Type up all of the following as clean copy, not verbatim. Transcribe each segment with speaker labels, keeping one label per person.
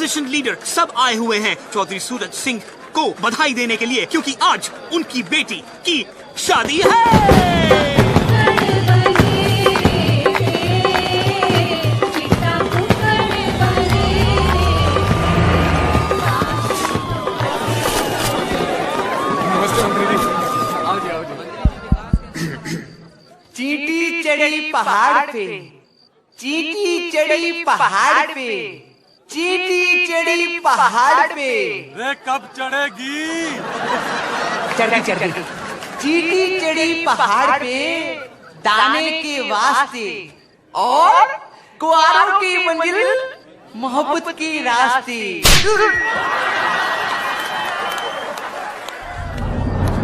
Speaker 1: Opposition leader सब आए हुए हैं चौधरी सूरज सिंह को बधाई देने के लिए, क्योंकि आज उनकी बेटी की शादी है।
Speaker 2: चींटी चढ़ी पहाड़ पे, चींटी चढ़ी पहाड़ पे, चींटी चढ़ी पहाड़ पे।
Speaker 3: रे कब चढ़ेगी?
Speaker 2: चढ़ी चढ़ी चींटी चढ़ी पहाड़ पे दाने के वास्ते और कुआरों की मंजिल मोहब्बत के रास्ते।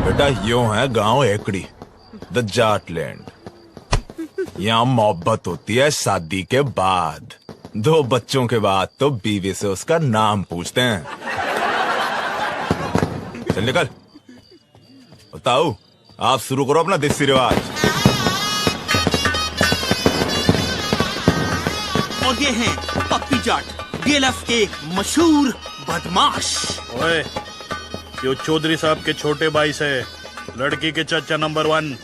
Speaker 4: बेटा यूं है गांव एकड़ी, द जाट लैंड। यहाँ मोहब्बत होती है शादी के बाद, 2 बच्चों के बाद तो बीवी से उसका नाम पूछते हैं। चल निकल। बताओ, आप शुरू करो अपना देसी रिवाज।
Speaker 1: और ये हैं पप्पी जाट, डीएलएफ के मशहूर बदमाश।
Speaker 3: ओए, यो चौधरी साहब के छोटे भाई से लड़की के चाचा number 1।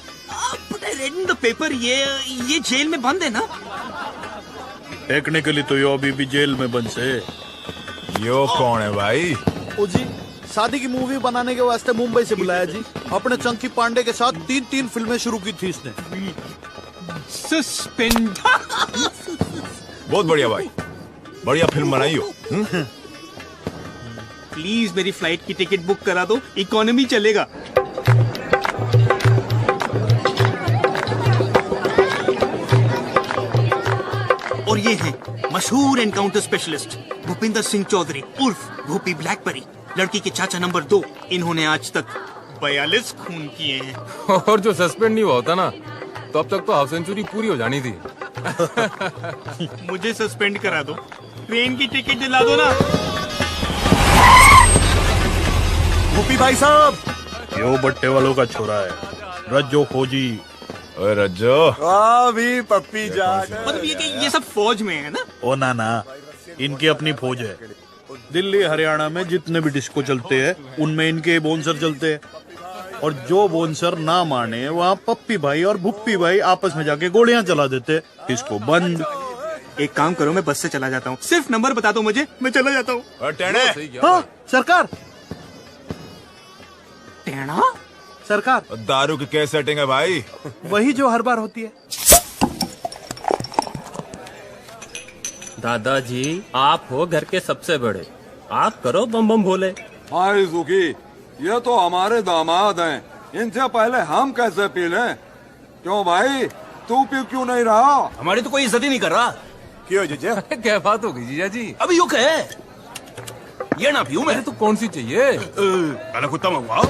Speaker 1: Red in the paper, ये जेल में बंद है ना?
Speaker 3: टेक्निकली तो यो अभी भी जेल में बंद से।
Speaker 4: यो कौन है भाई?
Speaker 5: ओ जी, शादी की मूवी बनाने के वास्ते मुंबई से बुलाया जी। अपने चंकी पांडे के साथ 3 फिल्में शुरू की थी इसने।
Speaker 1: सस्पेंड।
Speaker 4: बहुत बढ़िया भाई, बढ़िया फिल्म बनाई हो।
Speaker 1: प्लीज मेरी फ्लाइट की टिकट बुक करा दो, इकोनॉमी चलेगा। और ये हैं मशहूर एनकाउंटर स्पेशलिस्ट भूपिंदर सिंह चौधरी उर्फ भूपी ब्लैकबेरी, लड़की के चाचा नंबर 2। इन्होंने आज तक 42 खून किए हैं।
Speaker 6: और जो सस्पेंड नहीं हुआ होता ना, तो अब तक तो हाफ सेंचुरी पूरी हो जानी थी।
Speaker 1: मुझे सस्पेंड करा दो, ट्रेन की टिकट दिला दो ना।
Speaker 5: भूपी भाई साहब,
Speaker 3: यो बट्टे वालों का छोरा है, रज्जो खोजी।
Speaker 4: ओए रज्जो,
Speaker 5: भी पप्पी जाट।
Speaker 1: मतलब ये सब फौज में है ना?
Speaker 3: ओ ना, इनकी अपनी फौज है। दिल्ली हरियाणा में जितने भी डिस्को चलते हैं उनमें इनके बोनसर चलते हैं, और जो बोनसर ना माने वहाँ पप्पी भाई और भुप्पी भाई आपस में जाके गोलियां चला देते। इसको बंद।
Speaker 1: एक काम करो, मैं बस से चला जाता हूँ, सिर्फ नंबर बता दो मुझे, मैं चला जाता हूँ।
Speaker 5: हाँ सरकार,
Speaker 1: टेढ़ा
Speaker 5: सरकार,
Speaker 4: दारू की क्या सेटिंग है भाई?
Speaker 5: वही जो हर बार होती है।
Speaker 7: दादाजी, आप हो घर के सबसे बड़े, आप करो बम बम भोले।
Speaker 8: हाय सुखी, ये तो हमारे दामाद हैं, इनसे पहले हम कैसे पी लें? क्यों भाई, तू पी क्यों नहीं रहा?
Speaker 1: हमारी तो कोई इज्जत ही नहीं कर रहा।
Speaker 5: क्यों जीजा?
Speaker 6: क्या बात हो गई जीजा जी?
Speaker 1: अभी यू कहे ये ना पीऊं मैं
Speaker 6: तो कौन सी चाहिए?
Speaker 1: काला कुत्ता मंगवाओ।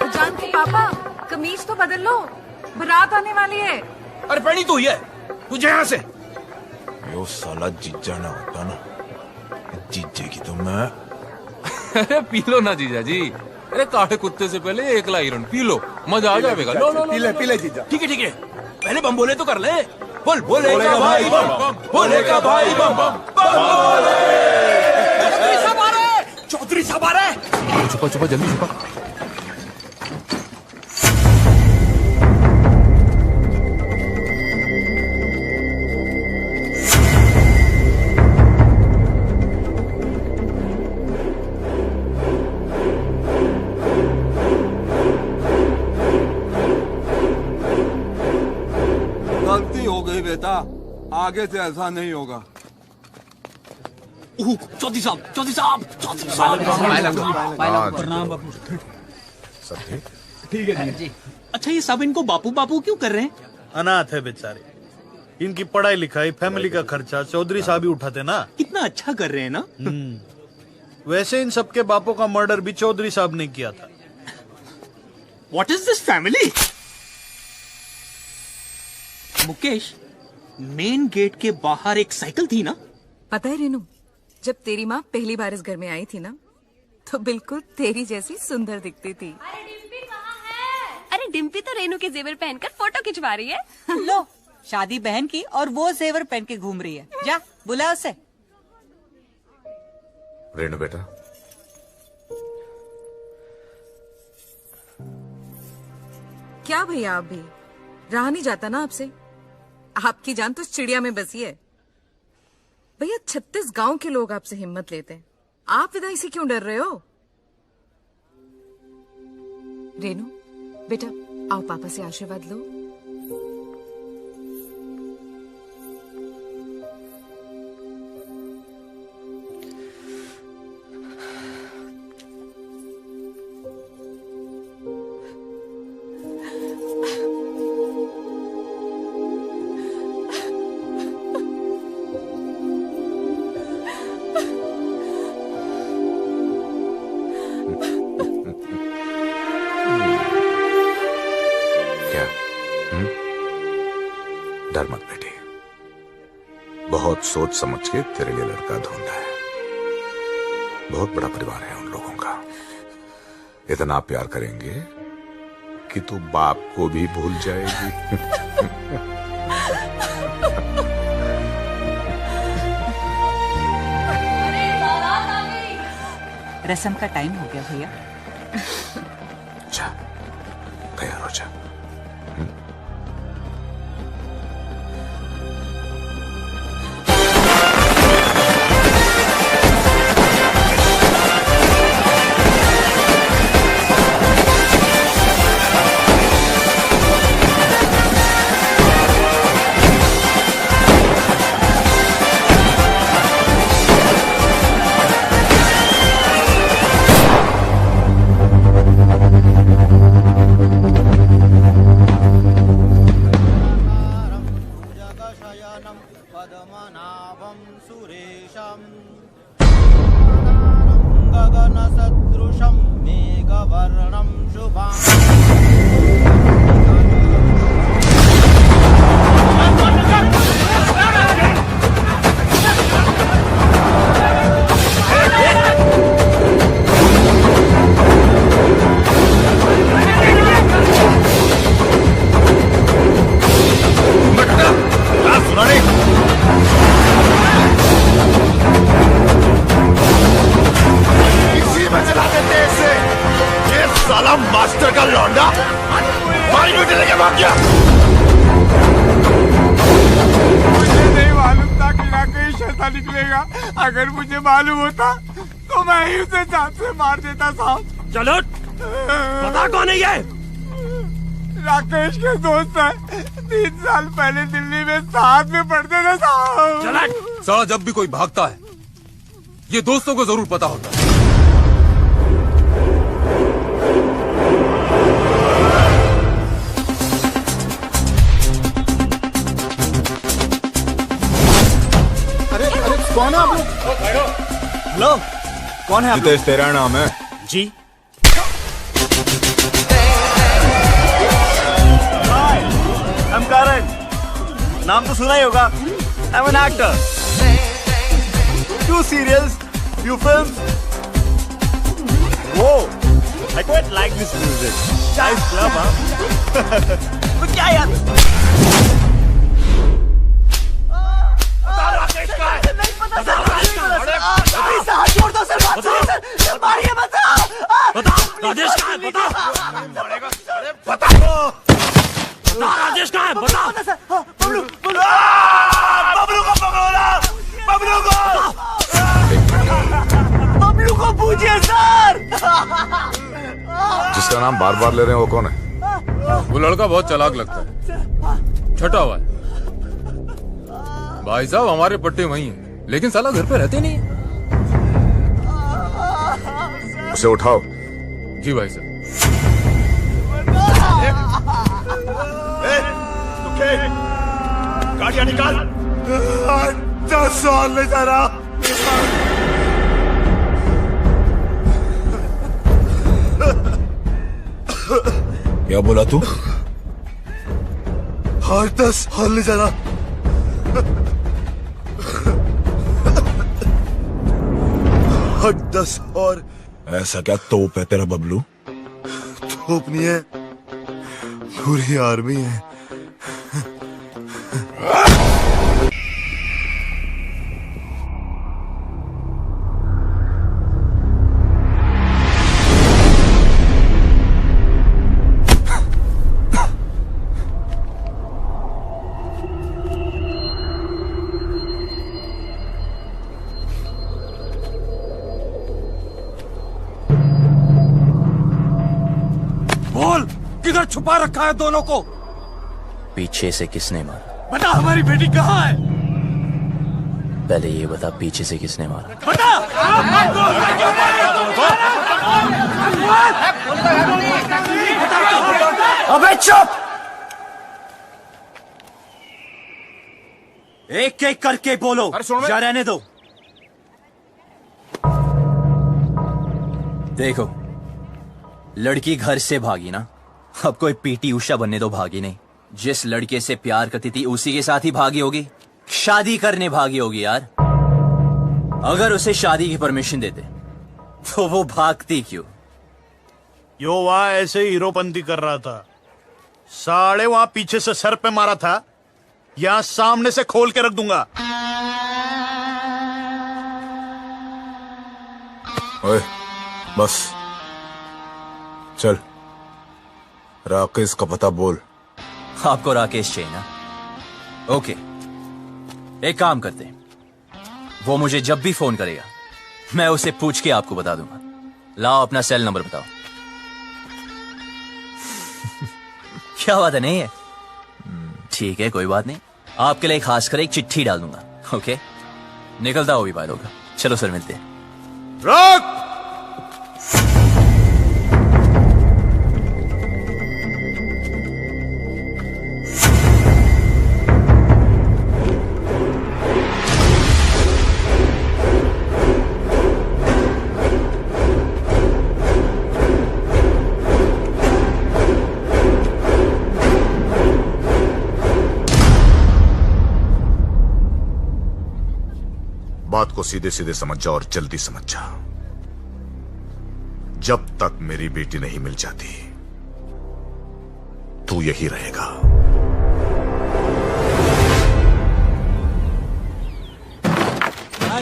Speaker 9: जानकी पापा, कमीज तो बदल लो, बारात आने वाली है।
Speaker 1: अरे पहनी तो ये, तुझे यहाँ से।
Speaker 4: यो साला जीजा ना होता ना, जीजे की तो मैं।
Speaker 6: अरे पी लो ना जीजा जी। अरे काटे कुत्ते से पहले 1 लाइरन पी लो, मजा आ जाएगा। लो लो
Speaker 5: पी ले जीजा।
Speaker 1: ठीक है, पहले बम बोले तो कर ले। बोल बोलेगा भाई बम बम, बोलेगा भाई बम बम, चौधरी साहब आ रहे, चौधरी साहब आ रहे।
Speaker 6: छुपा जल्दी छुपा।
Speaker 8: गलती हो गई बेटा, आगे से ऐसा नहीं होगा।
Speaker 1: चौधरी साहब।
Speaker 5: ठीक है जी।
Speaker 1: अच्छा, ये सब इनको बापू बापू क्यों कर रहे हैं?
Speaker 3: अनाथ है बेचारे, इनकी पढ़ाई लिखाई फैमिली का खर्चा चौधरी साहब ही उठाते ना।
Speaker 1: कितना अच्छा कर रहे हैं ना।
Speaker 3: वैसे इन सबके बापों का मर्डर भी चौधरी साहब ने किया था।
Speaker 1: What is this family? Mukesh, main gate के बाहर एक साइकिल थी ना?
Speaker 9: पता है रेनू, जब तेरी माँ पहली बार इस घर में आई थी ना, तो बिल्कुल तेरी जैसी सुंदर दिखती थी।
Speaker 10: अरे में डिम्पी तो रेनू के जेवर पहनकर फोटो खिंचवा रही है।
Speaker 11: लो, शादी बहन की और वो जेवर पहन के घूम रही है। जा बुला उसे।
Speaker 4: रेनू बेटा,
Speaker 9: क्या भैया, आप भी रहा नहीं जाता ना आपसे। आपकी जान तो चिड़िया में बसी है भैया। 36 गांव के लोग आपसे हिम्मत लेते हैं, आप विदाई से क्यों डर रहे हो? रेनू बेटा, आओ पापा से आशीर्वाद लो।
Speaker 4: डर मत बेटी, बहुत सोच समझ के तेरे लिए लड़का ढूंढा है। बहुत बड़ा परिवार है उन लोगों का, इतना प्यार करेंगे कि तू बाप को भी भूल जाएगी।
Speaker 11: रस्म का टाइम हो गया भैया।
Speaker 4: जा, तैयार हो जा।
Speaker 2: गगनसदृशं मेघवर्णं शुभम्।
Speaker 4: मास्टर का लौंडा मारी बेटे लेके भाग गया।
Speaker 2: मुझे नहीं मालूम था कि राकेश ऐसा निकलेगा। अगर मुझे मालूम होता तो मैं ही उसे जान से मार देता साहब।
Speaker 7: चलो, पता कौन है ये?
Speaker 2: राकेश के दोस्त है, 3 साल पहले दिल्ली में साथ में पढ़ते थे साहब।
Speaker 6: साला जब भी कोई भागता है ये दोस्तों को जरूर पता होता है।
Speaker 5: कौन है आप लोग? हेलो, कौन है आप लोग?
Speaker 4: जितेश तेरा नाम है?
Speaker 5: जी।
Speaker 12: I'm Karan. नाम तो सुना ही होगा। I'm an actor. 2 serials, few films. Whoa, I quite like this music. Nice club, huh? तो क्या यार? छोड़ दो सर, सर मारिए मत।
Speaker 7: राजेश कहाँ है? बता राजेश कहाँ है? बता।
Speaker 12: बबलू को पकड़ो ना, बबलू को पूछिए सर।
Speaker 4: जिसका नाम बार बार ले रहे हैं वो कौन है?
Speaker 6: वो लड़का बहुत चालाक लगता है, छटा हुआ है। भाई साहब हमारे पट्टे वही हैं, लेकिन साला घर पे रहते नहीं।
Speaker 4: उसे उठाओ।
Speaker 6: जी भाई साहब।
Speaker 12: गाड़ियां निकाल। 10 साल ले जा रहा।
Speaker 4: क्या बोला तू?
Speaker 12: हर 10 हॉल ले जाना। हर 10 और।
Speaker 4: ऐसा क्या तोप है तेरा बबलू?
Speaker 12: तोप नहीं है,
Speaker 13: पूरी आर्मी है।
Speaker 8: बोल, किधर छुपा रखा है दोनों को?
Speaker 14: पीछे से किसने मारा?
Speaker 8: बता, हमारी बेटी कहाँ है?
Speaker 14: पहले ये बता, पीछे से किसने मारा?
Speaker 8: बता!
Speaker 1: अबे चुप! एक एक करके बोलो, या रहने दो।
Speaker 14: देखो, लड़की घर से भागी ना, अब कोई पीटी उषा बनने तो भागी नहीं। जिस लड़के से प्यार करती थी उसी के साथ ही भागी होगी, शादी करने भागी होगी यार। अगर उसे शादी की परमिशन देते तो वो भागती क्यों?
Speaker 3: यो वहां ऐसे हीरोपंती कर रहा था, साले वहां पीछे से सर पे मारा था, यहां सामने से खोल के रख दूंगा।
Speaker 4: ओए, बस चल, राकेश का पता बोल।
Speaker 14: आपको राकेश चाहिए ना? ओके, एक काम करते हैं, वो मुझे जब भी फोन करेगा मैं उसे पूछ के आपको बता दूंगा। लाओ अपना सेल नंबर बताओ। क्या बात है, नहीं है? ठीक है, कोई बात नहीं, आपके लिए खास कर एक चिट्ठी डाल दूंगा। ओके, निकलता हो भी बात होगा। चलो सर, मिलते हैं।
Speaker 3: रोक!
Speaker 13: बात को सीधे सीधे समझ जा और जल्दी समझ जा। जब तक मेरी बेटी नहीं मिल जाती तू यही रहेगा।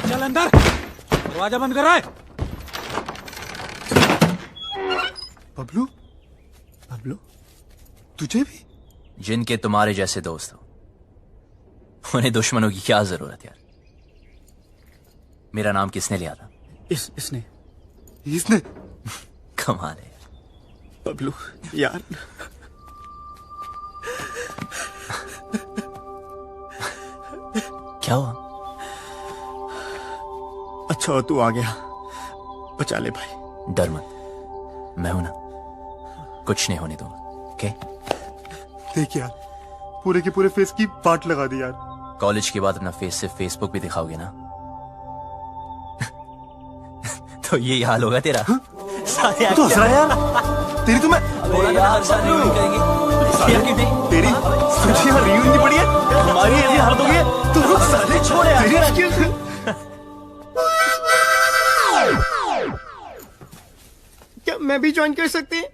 Speaker 2: चल अंदर, दरवाजा बंद कर रहा है।
Speaker 14: बबलू, बबलू, तुझे भी? जिनके तुम्हारे जैसे दोस्त हो उन्हें दुश्मनों की क्या जरूरत यार। मेरा नाम किसने लिया था? इसने कमाल है
Speaker 2: बबलू यार।
Speaker 14: क्या हुआ?
Speaker 2: अच्छा तू आ गया, बचा ले भाई।
Speaker 14: डर मत, मैं हूं ना, कुछ नहीं होने दूंगा। ओके?
Speaker 2: देख यार, पूरे के पूरे फेस की पार्ट लगा दी यार।
Speaker 14: कॉलेज के बाद अपना फेस सिर्फ फेसबुक पे दिखाओगे ना तो ये हाल होगा तेरा।
Speaker 2: तो हंस रहा है यार। तेरी तो मैं
Speaker 14: यार शादी नहीं करेंगे
Speaker 2: तेरी तुझे यहाँ रियूनियन नहीं पड़ी है, हमारी ऐसी हालत हो गई है। तू रुक साले, छोड़ यार। क्या मैं भी ज्वाइन कर सकते हैं?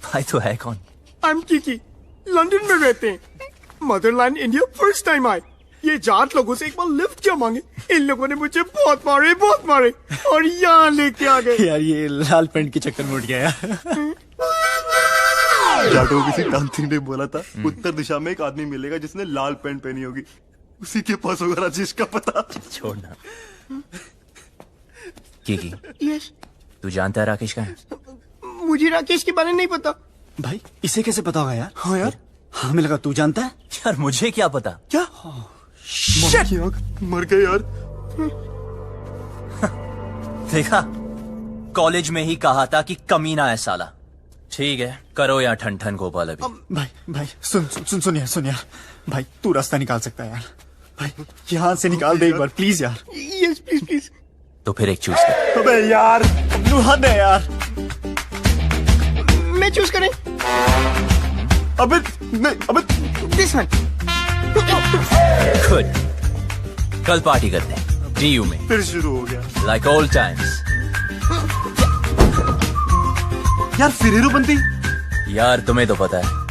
Speaker 14: भाई तो है कौन?
Speaker 2: आई एम किकी, लंदन में रहते हैं। मदरलैंड इंडिया फर्स्ट टाइम आए। ये जाट लोगों से एक बार लिफ्ट क्या मांगे, इन लोगों ने मुझे बहुत मारे और यहाँ लेके आ गए।
Speaker 15: यार ये लाल पेंट के चक्कर में उठ गया यार।
Speaker 2: जाटों किसी तांत्रिक ने बोला था उत्तर दिशा में एक आदमी मिलेगा जिसने लाल पेंट पहनी होगी, उसी के पास होगा राजेश का पता।
Speaker 14: छोड़ना। की
Speaker 2: यस,
Speaker 14: तू जानता है राकेश कहाँ है?
Speaker 2: मुझे राकेश के बारे में नहीं पता।
Speaker 15: भाई इसे कैसे पता होगा यार?
Speaker 2: हाँ यार,
Speaker 15: हमें लगा तू जानता है।
Speaker 14: यार मुझे क्या पता?
Speaker 2: क्या? मर गए यार।
Speaker 14: देखा, कॉलेज में ही कहा था कि कमीना है साला। ठीक है, करो या ठन ठन गोपाल अभी।
Speaker 15: भाई सुन यार, भाई तू रास्ता निकाल सकता है यार। भाई यहाँ से निकाल दे एक बार प्लीज यार।
Speaker 2: Yes please.
Speaker 14: तो फिर एक चूज कर।
Speaker 15: अबे यार तू हद है यार।
Speaker 2: मैं चूज करें? अबे नहीं, अबे दिस वन।
Speaker 14: गुड, कल पार्टी करते हैं डीयू में।
Speaker 2: फिर शुरू हो गया
Speaker 14: लाइक ऑल टाइम्स।
Speaker 16: यार फिर हीरोपंती।
Speaker 14: यार तुम्हें तो पता है।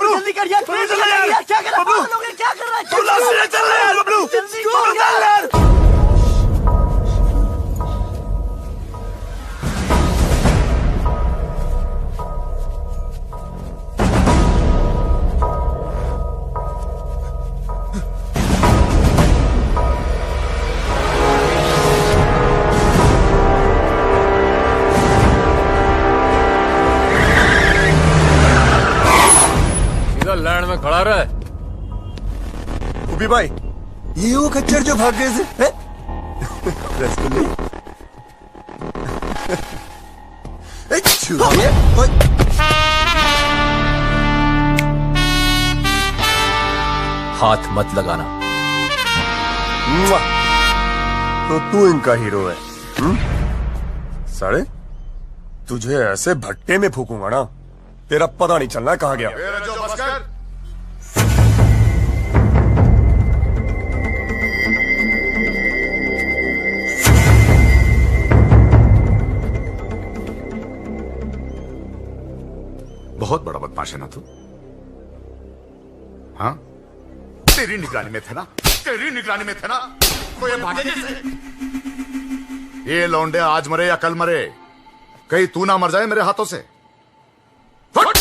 Speaker 16: जल्दी कर यार, क्या कर रहा है? क्या कर रहा है? चल रहा है यार बबलू, चल यार।
Speaker 6: लैंड में खड़ा रहा है।
Speaker 16: उबी भाई, ये वो खच्चर जो भाग गए थे। रसगुल्ले।
Speaker 14: हाथ मत लगाना।
Speaker 17: तो तू इनका हीरो है? साले तुझे ऐसे भट्टे में फूकूंगा ना, तेरा पता नहीं चलना कहाँ गया।
Speaker 13: बहुत बड़ा बदमाश है ना तू? हाँ, तेरी निगरानी में थे ना, तेरी निगरानी में थे ना, तो ये भागे कैसे? ये लौंडे आज मरे या कल मरे, कहीं तू ना मर जाए मेरे हाथों से। फट!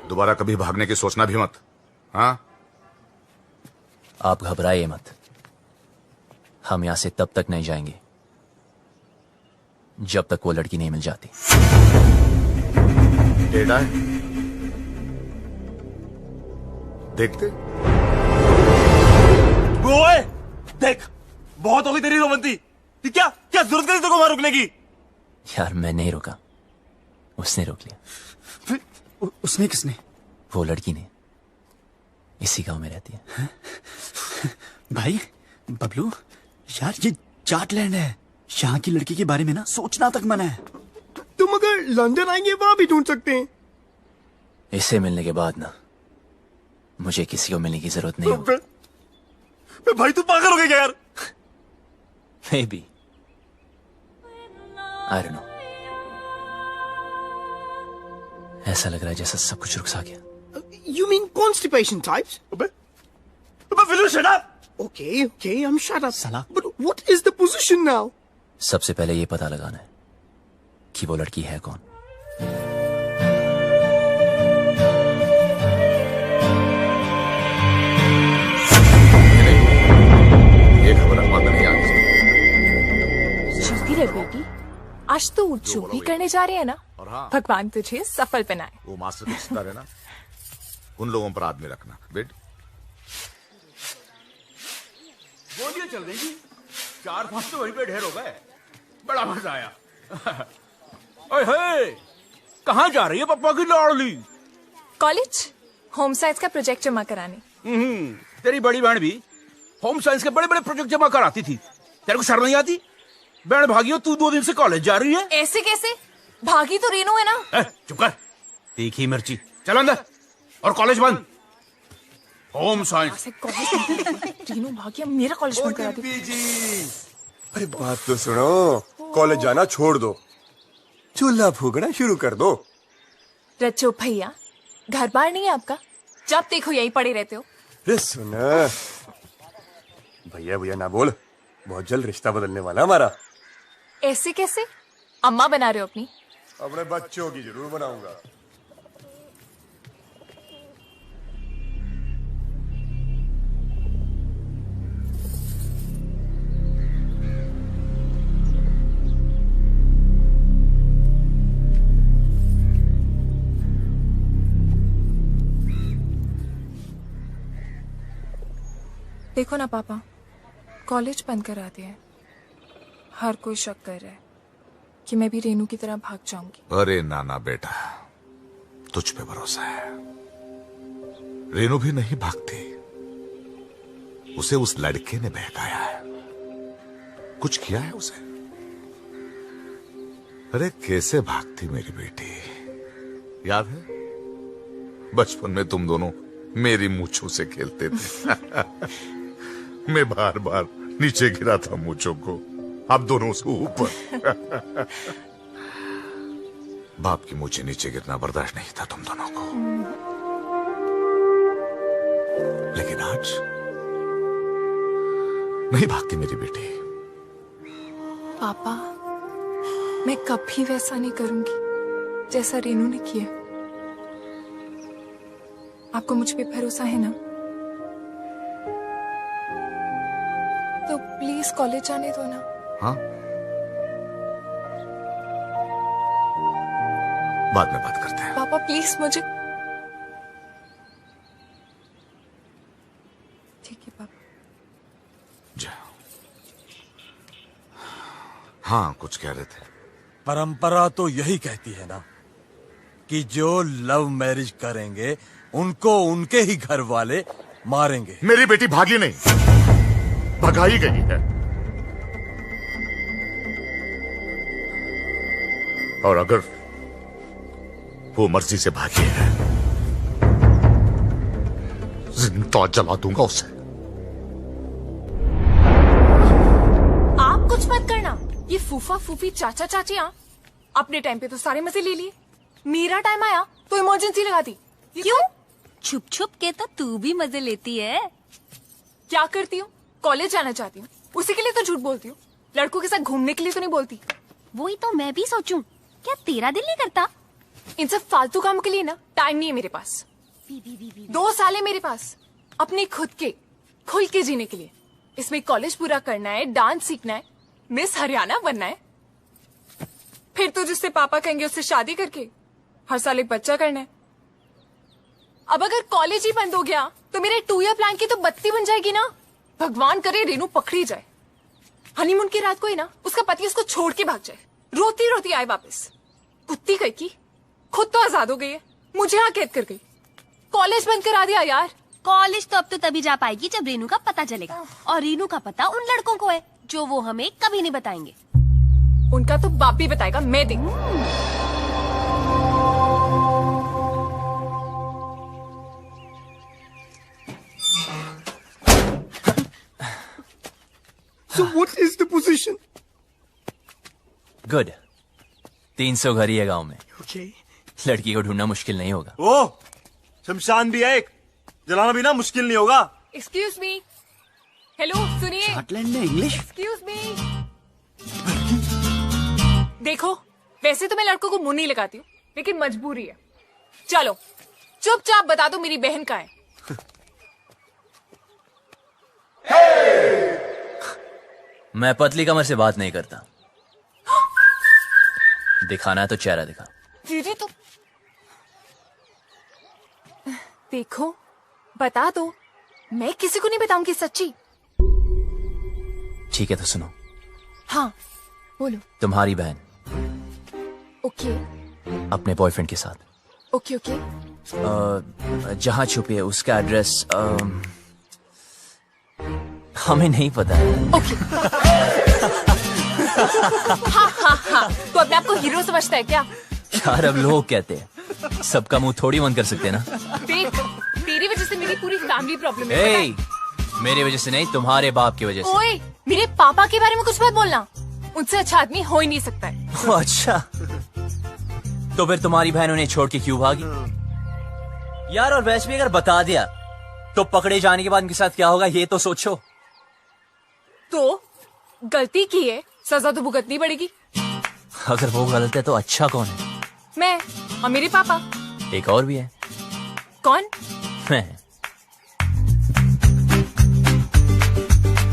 Speaker 13: दोबारा कभी भागने की सोचना भी मत। हाँ,
Speaker 14: आप घबराइए मत। हम यहां से तब तक नहीं जाएंगे जब तक वो लड़की नहीं मिल जाती।
Speaker 13: टेढ़ा है, देखते।
Speaker 16: ओए, देख, बहुत हो गई तेरी रोमंती। क्या क्या जरूरत करी तेरे को वहां रुकने की?
Speaker 14: यार मैं नहीं रुका, उसने रोक लिया।
Speaker 15: उसने किसने?
Speaker 14: वो लड़की ने। इसी गांव में रहती है।
Speaker 15: भाई बबलू, यार ये जाटलैंड है, यहाँ की लड़की के बारे में ना सोचना तक मना है।
Speaker 2: तुम अगर लंदन आएंगे वहां भी ढूंढ सकते हैं।
Speaker 14: इसे मिलने के बाद ना मुझे किसी को मिलने की जरूरत नहीं होगी।
Speaker 16: भाई तू पागल हो गया यार।
Speaker 14: Maybe. I don't know. ऐसा लग रहा है जैसा सब कुछ रुक सा गया।
Speaker 2: You mean constipation types?
Speaker 16: Will shut up?
Speaker 2: Okay, I'm shut up. Salah. But what is the position now?
Speaker 14: सबसे पहले ये पता लगाना है कि वो लड़की है कौन।
Speaker 13: ये खबर अखबार में नहीं आनी
Speaker 18: चलती रहे बेटी, आज तो जो भी करने जा रहे हैं ना, भगवान तुझे सफल बनाए।
Speaker 13: वो मास्टर को सिखा देना, उन लोगों पर आदमी रखना। बेट
Speaker 3: गोलियां चल रही थी, 4-5 तो वहीं पे ढेर हो गए। बड़ा मजा आया। ओए, कहाँ जा रही है पप्पा की लाडली?
Speaker 18: कॉलेज होम साइंस का प्रोजेक्ट जमा कराने।
Speaker 3: तेरी बड़ी बहन भी होम साइंस के बड़े बड़े प्रोजेक्ट जमा कराती थी। तेरे को शर्म नहीं आती? बहन भागी हो, तू 2 दिन से कॉलेज जा रही है।
Speaker 18: ऐसे कैसे? भागी तो रेनू है ना।
Speaker 3: चुप कर, तीखी मिर्ची। चल अंदर, और कॉलेज बंद। Home science.
Speaker 18: रेनू भागी, अब मेरा कॉलेज बंद करा दी।
Speaker 17: अरे बात तो सुनो, कॉलेज जाना छोड़ दो, चूल्हा फूकना शुरू कर दो।
Speaker 18: रच्चो भैया, घर बार नहीं है आपका? जब देखो यही पड़े रहते हो।
Speaker 17: अरे सुना, भैया भैया ना बोल, बहुत जल्द रिश्ता बदलने वाला हमारा।
Speaker 18: ऐसे कैसे? अम्मा बना रहे हो अपनी?
Speaker 17: अपने बच्चों की जरूर बनाऊंगा।
Speaker 18: देखो ना पापा, कॉलेज बंद करा दिया है। हर कोई शक कर रहा है कि मैं भी रेनू की तरह भाग जाऊंगी।
Speaker 13: अरे नाना बेटा, तुझ पे भरोसा है। रेनू भी नहीं भागती, उसे उस लड़के ने बहकाया है, कुछ किया है उसे। अरे कैसे भागती मेरी बेटी, याद है बचपन में तुम दोनों मेरी मूंछों से खेलते थे। मैं बार बार नीचे गिरा था मूंछों को, अब दोनों से ऊपर। बाप की मूंछें नीचे गिरना बर्दाश्त नहीं था तुम दोनों को, लेकिन आज नहीं भागती मेरी बेटी।
Speaker 18: पापा, मैं कभी वैसा नहीं करूंगी जैसा रेनू ने किया। आपको मुझ पे भरोसा है ना? तो प्लीज कॉलेज जाने दो ना।
Speaker 13: हाँ, बाद में बात करते हैं।
Speaker 18: पापा प्लीज मुझे। ठीक है पापा।
Speaker 13: हाँ, कुछ कह रहे थे।
Speaker 19: परंपरा तो यही कहती है ना कि जो लव मैरिज करेंगे उनको उनके ही घर वाले मारेंगे।
Speaker 13: मेरी बेटी भागी नहीं, भगाई गई है। और अगर वो मर्जी से भागी है, जिंदा जला दूंगा उसे।
Speaker 18: आप कुछ मत करना। ये फूफा फूफी चाचा चाचियां अपने टाइम पे तो सारे मजे ले लिए, मेरा टाइम आया तो इमरजेंसी लगा दी।
Speaker 10: क्यों? छुप छुप के तो तू भी मजे लेती है।
Speaker 18: क्या करती हूँ? कॉलेज जाना चाहती हूँ, उसी के लिए तो झूठ बोलती हूँ। लड़कों के साथ घूमने के लिए तो नहीं बोलती।
Speaker 10: वही तो मैं भी सोचूं, क्या तेरा दिल नहीं करता?
Speaker 18: इन सब फालतू कामों के लिए ना टाइम नहीं है मेरे पास। 2 साल है मेरे पास अपने खुद के खुल के जीने के लिए। इसमें कॉलेज पूरा करना है, डांस सीखना है, मिस हरियाणा बनना है, फिर तो जिससे पापा कहेंगे उससे शादी करके हर साल एक बच्चा करना है। अब अगर कॉलेज ही बंद हो गया तो मेरे 2 ईयर प्लान की तो बत्ती बन जाएगी ना। भगवान करे रेनू पकड़ी जाए, हनीमून की रात को ही ना उसका पति उसको छोड़ के भाग जाए, रोती रोती आए वापस। कुत्ती कहीं की खुद तो आजाद हो गई है, मुझे यहाँ कैद कर गई। कॉलेज बंद करा दिया यार।
Speaker 10: कॉलेज तो अब तो तभी जा पाएगी जब रेनू का पता चलेगा, और रेनू का पता उन लड़कों को है जो वो हमें कभी नहीं बताएंगे।
Speaker 18: उनका तो बाप भी बताएगा, मैं देखूं।
Speaker 2: So what is the position?
Speaker 14: Good. 300 घर ही है गांव में।
Speaker 2: Okay.
Speaker 14: लड़की को ढूंढना मुश्किल नहीं होगा।
Speaker 12: ओ, शमशान भी है एक, जलाना भी ना मुश्किल नहीं होगा।
Speaker 18: एक्सक्यूज मी, हेलो सुनिए।
Speaker 15: स्कॉटलैंड में इंग्लिश?
Speaker 18: Excuse me. देखो, वैसे तो मैं लड़कों को मुंह नहीं लगाती हूँ, लेकिन मजबूरी है। चलो चुपचाप बता दो मेरी बहन का है।
Speaker 14: मैं पतली कमर से बात नहीं करता। दिखाना है तो चेहरा दिखा।
Speaker 18: दीदी तो देखो, बता दो, मैं किसी को नहीं बताऊंगी सच्ची।
Speaker 14: ठीक है तो सुनो।
Speaker 18: हाँ बोलो।
Speaker 14: तुम्हारी बहन
Speaker 18: ओके
Speaker 14: अपने बॉयफ्रेंड के साथ
Speaker 18: ओके ओके
Speaker 14: जहां छुपी है उसका एड्रेस हमें नहीं पता है।
Speaker 18: ओके। हाँ हाँ हाँ, तो अपने आप को हीरो समझता है क्या?
Speaker 14: यार अब लोग कहते हैं, सबका मुंह थोड़ी बंद कर सकते ना।
Speaker 18: देख, तेरी वजह से मेरी पूरी फैमिली प्रॉब्लम है।
Speaker 14: ए, मेरी वजह से नहीं, तुम्हारे बाप की वजह से।
Speaker 18: ओए, मेरे पापा के बारे में कुछ मत बोलना, उनसे अच्छा आदमी हो ही नहीं सकता है।
Speaker 14: अच्छा, तो फिर तुम्हारी बहन उन्हें छोड़ के क्यों भागी? यार और वैसे भी अगर बता दिया तो पकड़े जाने के बाद उनके साथ क्या होगा ये तो सोचो।
Speaker 18: तो गलती की है, सजा तो भुगतनी पड़ेगी।
Speaker 14: अगर वो गलत है तो अच्छा कौन है?
Speaker 18: मैं और मेरे पापा।
Speaker 14: एक और भी है।
Speaker 18: कौन?
Speaker 14: मैं।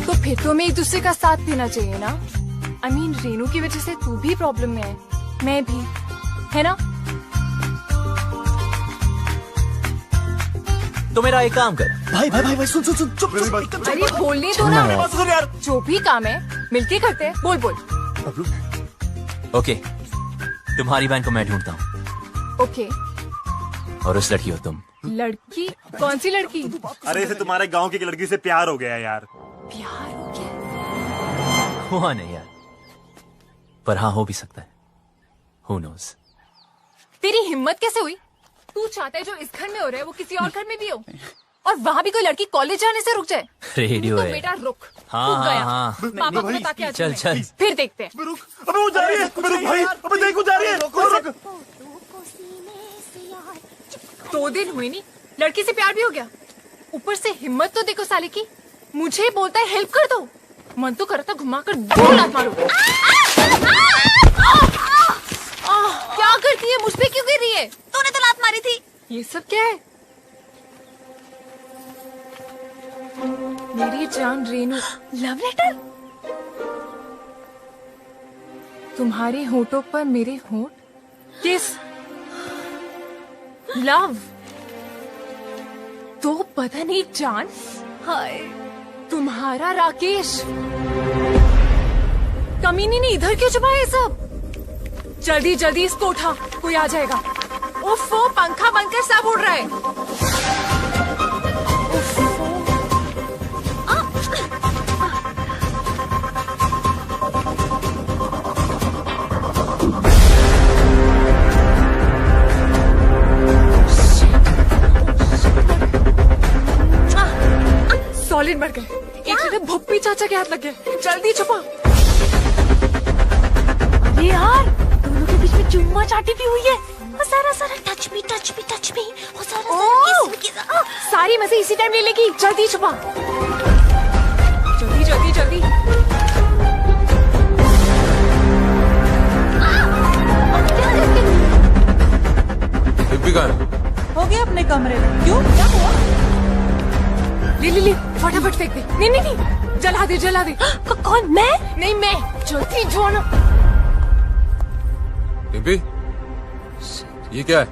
Speaker 18: तो फिर तो हमें एक दूसरे का साथ देना चाहिए ना। I mean, रेनू की वजह से तू भी प्रॉब्लम में है, मैं भी, है ना?
Speaker 14: तो मेरा एक काम कर।
Speaker 15: भाई भाई भाई भाई सुन सुन सुन चुप चुप।
Speaker 18: अरे बोलने दो ना, जो भी काम है मिलके करते हैं। बोल बोल।
Speaker 14: ओके, तुम्हारी बहन को मैं ढूंढता हूँ
Speaker 18: ओके।
Speaker 14: और उस लड़की हो तुम।
Speaker 18: लड़की? कौन सी लड़की?
Speaker 12: अरे इसे तुम्हारे गांव की लड़की से प्यार हो गया यार।
Speaker 18: प्यार हो गया?
Speaker 14: हुआ नहीं यार, पर हाँ हो भी सकता है। Who knows?
Speaker 18: तेरी हिम्मत कैसे हुई? तू चाहता है जो इस घर में हो रहा है वो किसी और घर में भी हो, और वहाँ भी कोई लड़की कॉलेज जाने से रुक जाए?
Speaker 14: रेडियो
Speaker 18: तो
Speaker 14: है।
Speaker 18: बेटा रुक।
Speaker 14: हाँ,
Speaker 18: रुक गया।
Speaker 14: हाँ।
Speaker 18: पापा को बता के आ
Speaker 14: चल,
Speaker 18: जाऊँ मैं।
Speaker 14: चल।
Speaker 18: फिर देखते हैं।
Speaker 12: अबे वो जा रही है, अबे रुक भाई, अबे देख वो जा रही है। रुक।
Speaker 18: 2 दिन हुए नहीं, लड़की से प्यार भी हो गया। ऊपर से हिम्मत तो देखो साले की, मुझे बोलता है हेल्प कर दो। मन तो करता घुमा कर 2 लात मारो। क्या करती है? मुझ पे क्यों गिर रही है?
Speaker 10: तूने तो लात मारी थी।
Speaker 18: ये सब क्या है? मेरी जान रेनू।
Speaker 10: Love letter?
Speaker 18: तुम्हारे होठों पर मेरे होठ? किस? लव? तो पता नहीं जान। हाय, तुम्हारा राकेश। कमीनी ने इधर क्यों छुपाया ये सब? जल्दी जल्दी इसको उठा, कोई आ जाएगा। उफ, वो पंखा बनकर सब उड़ रहा है। उफ, सॉलिड मर गए। एक जगह भुप्पी चाचा के हाथ लग गए। जल्दी छुपा।
Speaker 10: अरे यार, दोनों के बीच में चुम्मा चाटी भी हुई है। सारा सारा touch me touch me touch me.
Speaker 18: सारी मजे इसी टाइम ले लेगी। जल्दी छुपा, जल्दी जल्दी जल्दी।
Speaker 11: हो गया अपने कमरे में। क्यों, क्या हुआ?
Speaker 18: ले ले ले, फटाफट फेंक दे। नहीं नहीं नहीं, जला दे जला दे।
Speaker 10: कौन? मैं?
Speaker 18: नहीं मैं। जल्दी जोड़ो।
Speaker 6: डिम्पी, ये क्या है?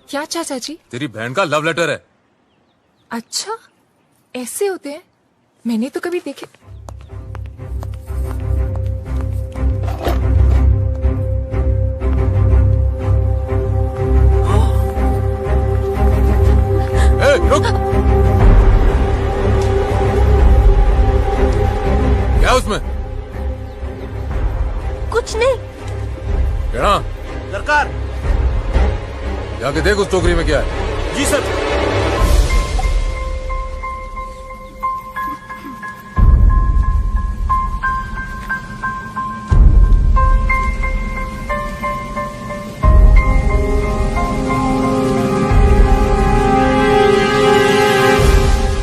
Speaker 18: क्या चाचा जी?
Speaker 6: तेरी बहन का लव लेटर है।
Speaker 18: अच्छा, ऐसे होते हैं? मैंने तो कभी देखे।
Speaker 6: ए, रुक। क्या है उसमें?
Speaker 10: कुछ नहीं।
Speaker 6: क्या?
Speaker 12: सरकार।
Speaker 6: जाके देख उस टोकरी में क्या है।
Speaker 12: जी सर।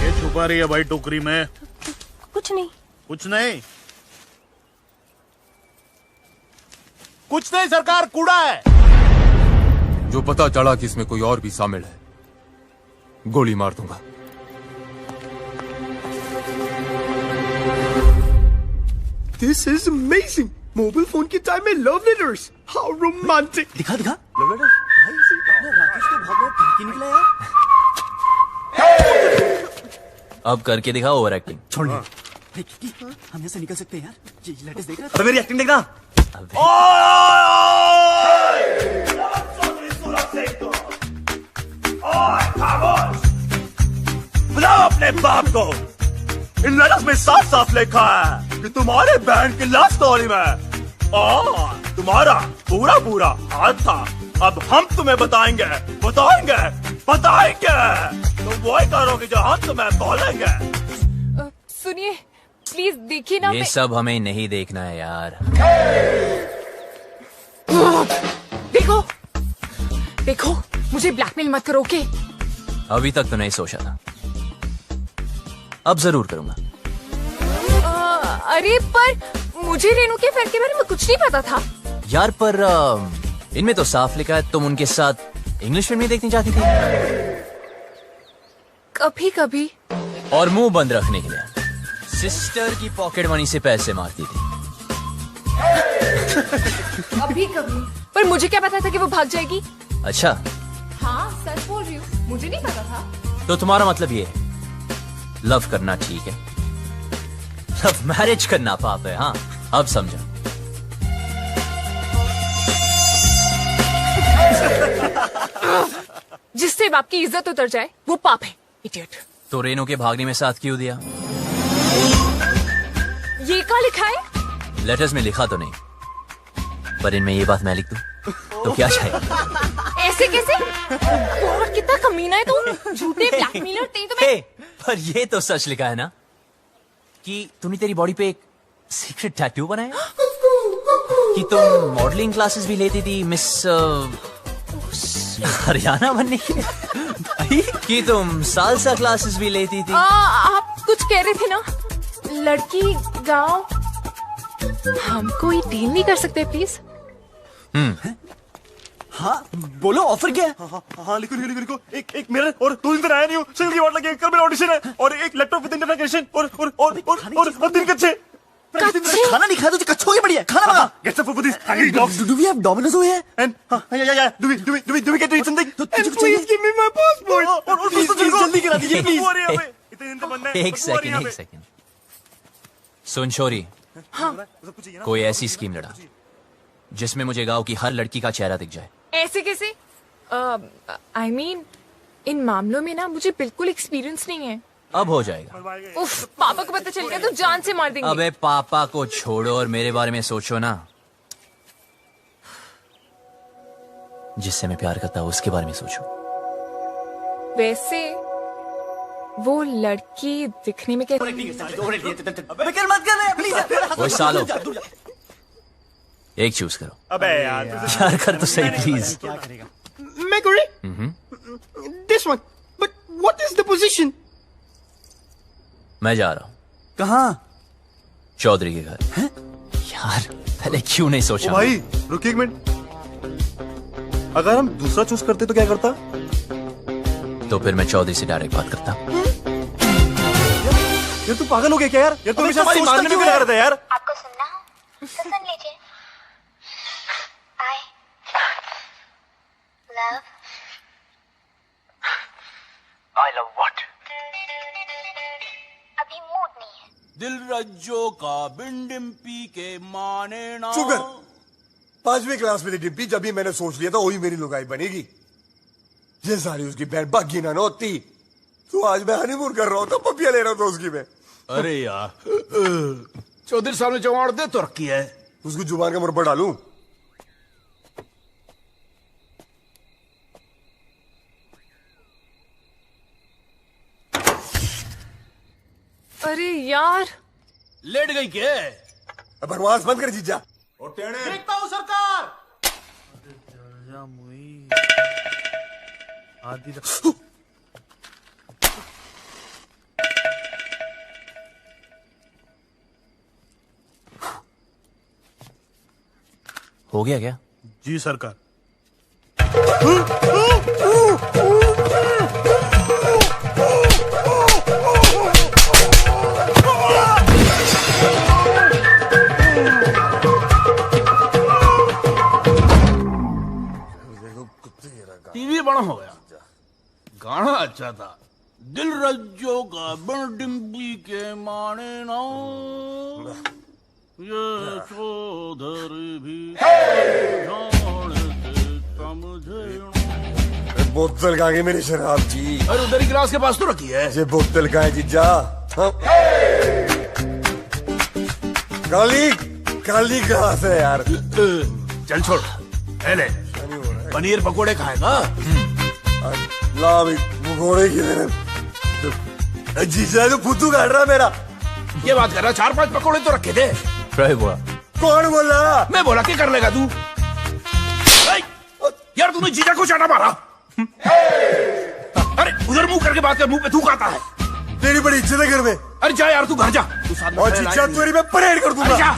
Speaker 3: ये छुपा रही है भाई टोकरी में?
Speaker 10: कुछ नहीं।
Speaker 3: कुछ नहीं?
Speaker 12: कुछ नहीं सरकार, कूड़ा है।
Speaker 6: जो पता चला कि इसमें कोई और भी शामिल है, गोली मार दूंगा।
Speaker 2: This is amazing. Mobile phone की टाइम में लव लेटर्स। How romantic.
Speaker 15: दिखा दिखा।
Speaker 12: Love letter?
Speaker 15: भाई राकेश तो भाग रहा है, निकला यार।
Speaker 14: अब करके दिखा ओवर एक्टिंग।
Speaker 15: छोड़ दे। हम यहाँ से निकल सकते हैं यार। ये लेटेस्ट देख रहा
Speaker 12: अबे मेरी एक्टिंग देखना। बुलाओ अपने बाप को। इन लेटर्स में साफ साफ लिखा है कि तुम्हारे बहन की लव स्टोरी में तुम्हारा पूरा पूरा हाथ था। अब हम तुम्हें बताएंगे बताएंगे बताएंगे, तुम वही करोगे जो हम तुम्हें बोलेंगे।
Speaker 18: सुनिए प्लीज, देखिए ना।
Speaker 14: ये सब हमें नहीं देखना है यार।
Speaker 18: देखो देखो, मुझे ब्लैकमेल मत करो। ओके?
Speaker 14: अभी तक तो नहीं सोचा था, अब जरूर करूंगा।
Speaker 18: अरे पर मुझे रेनू के फ्रेंड के बारे में कुछ नहीं पता था
Speaker 14: यार। पर इनमें तो साफ लिखा है तुम उनके साथ इंग्लिश फिल्म देखनी चाहती थी।
Speaker 18: कभी कभी।
Speaker 14: और मुंह बंद रखने के लिए सिस्टर की पॉकेट मनी से पैसे मारती थी।
Speaker 18: कभी कभी। पर मुझे क्या पता था कि वो भाग जाएगी।
Speaker 14: अच्छा,
Speaker 18: हाँ सच बोल रही हूँ, मुझे नहीं पता था।
Speaker 14: तो तुम्हारा मतलब ये है लव करना ठीक है, लव मैरिज करना पाप है। हाँ अब समझा।
Speaker 18: जिससे बाप की इज्जत उतर जाए वो पाप है, इडियट।
Speaker 14: तो रेनू के भागने में साथ क्यों दिया?
Speaker 18: ये क्या लिखा है?
Speaker 14: लेटर्स में लिखा तो नहीं, पर इनमें ये बात मैं लिख दूं तो क्या चाहिए?
Speaker 18: ऐसे कैसे? और कितना कमीना है तू, झूठे ब्लैकमेलर। तेरी तो मैं
Speaker 14: पर ये तो सच लिखा है ना कि तूने तेरी बॉडी पे एक सीक्रेट टैटू बनाया, कि तुम मॉडलिंग क्लासेस भी लेती थी मिस हरियाणा बनने के लिए, कि तुम सालसा क्लासेस भी लेती थी।
Speaker 18: आप कुछ कह रहे थे ना, लड़की गांव। हम कोई डील नहीं कर सकते प्लीज?
Speaker 16: हाँ बोलो, ऑफर क्या है? हाँ लिखो लिखो लिखो लिखो। एक मिरर और 2 दिन तक आया नहीं हूँ, सिंगल की वाट लगी, कल मेरा ऑडिशन है, और एक लैपटॉप विद इंटरनेट कनेक्शन और 3 कच्चे।
Speaker 15: खाना नहीं खाया तो कच्चों की बढ़िया खाना मंगा।
Speaker 16: Get some food for these hungry dogs.
Speaker 15: Do we have Domino's over here?
Speaker 16: And yeah. Do we get to eat something?
Speaker 2: And please give me my passport.
Speaker 16: और
Speaker 15: Please, जल्दी करा दीजिए प्लीज।
Speaker 16: वो आ रही है यहाँ पे। इतने दिन तक बनना है।
Speaker 14: एक सेकंड। सुन छोरी, कोई ऐसी स्कीम लड़ा जिसमें मुझे गांव की हर लड़की का चेहरा दिख जाए।
Speaker 18: ऐसे कैसे? I mean, इन मामलों में ना मुझे बिल्कुल एक्सपीरियंस नहीं है।
Speaker 14: अब हो जाएगा।
Speaker 18: उफ, पापा को पता चल गया तो जान से मार देंगे।
Speaker 14: अबे पापा को छोड़ो और मेरे बारे में सोचो ना। जिससे मैं प्यार करता हूँ उसके बारे में सोचो।
Speaker 18: वैसे वो लड़की दिखने में कैसी?
Speaker 15: मत कर प्लीज।
Speaker 14: वो सालो एक चूज करो।
Speaker 16: अबे यार
Speaker 14: यार कर तो सही प्लीज।
Speaker 2: मैं करी? This one. But what is the position?
Speaker 14: मैं जा रहा हूँ।
Speaker 15: कहाँ?
Speaker 14: चौधरी के घर। यार पहले क्यों नहीं सोचा?
Speaker 16: भाई रुकिए एक मिनट, अगर हम दूसरा चूज करते तो क्या करता?
Speaker 14: तो फिर मैं चौधरी से डायरेक्ट बात करता।
Speaker 16: यार तू पागल हो गया क्या यार? यार तू हमेशा हमारी मारने में क्यों लगा रहता है यार?
Speaker 20: आपको सुनना हो तो सुन लीजिए।
Speaker 12: I love what?
Speaker 20: अभी मूड नहीं है।
Speaker 3: दिल रज्जो का बिंडिम्पी के माने ना।
Speaker 17: शुगर 5वीं क्लास में थी डिम्पी, जब भी मैंने सोच लिया था वही मेरी लुगाई बनेगी। ये सारी उसकी बहन बागी ना होती तो आज मैं हनीमून कर रहा हूँ, पपिया ले रहा था उसकी मैं।
Speaker 3: अरे यार चौधरी साहब ने जवान दे तो रखी है,
Speaker 17: उसको जुबान का मुड़ पर डालूं?
Speaker 18: अरे यार
Speaker 3: लेट गई क्या?
Speaker 17: बकवास बंद कर जीजा।
Speaker 3: देखता हूँ सरकार।
Speaker 14: हो गया क्या?
Speaker 3: जी सरकार। टीवी बड़ा हो गया, गाना अच्छा था। दिल रज्जो का बिंडिम्पी के माने ना, ये चौधरी भी
Speaker 17: बोतल कहाँ गई मेरी शराब जी?
Speaker 3: अरे उधर ही गिलास के पास तो रखी है।
Speaker 17: ये बोतल कहाँ है जीजा? हाँ? काली काली गिलास है यार।
Speaker 3: चल छोड़, ले पनीर पकोड़े खाएगा?
Speaker 17: ला भाई पकोड़े की जीजा तो फुद्दू काट रहा मेरा।
Speaker 3: ये बात कर रहा, 4-5 पकोड़े तो रखे थे।
Speaker 14: बोला
Speaker 17: कौन बोला?
Speaker 3: मैं बोला क्या कर लेगा तू? यार तूने जीजा को चाटा मारा। अरे उधर मुंह करके बात कर, मुंह पे थूक आता है।
Speaker 17: तेरी बड़ी इज्जत है घर में।
Speaker 3: अरे जा यार तू घर जा।
Speaker 17: और जीजा तेरी मैं परेड कर दूंगा।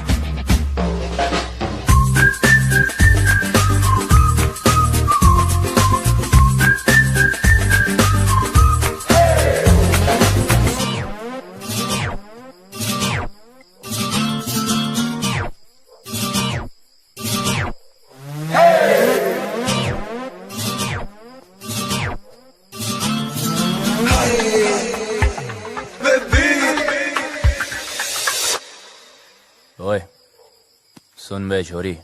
Speaker 14: ओए सुन बे छोरी,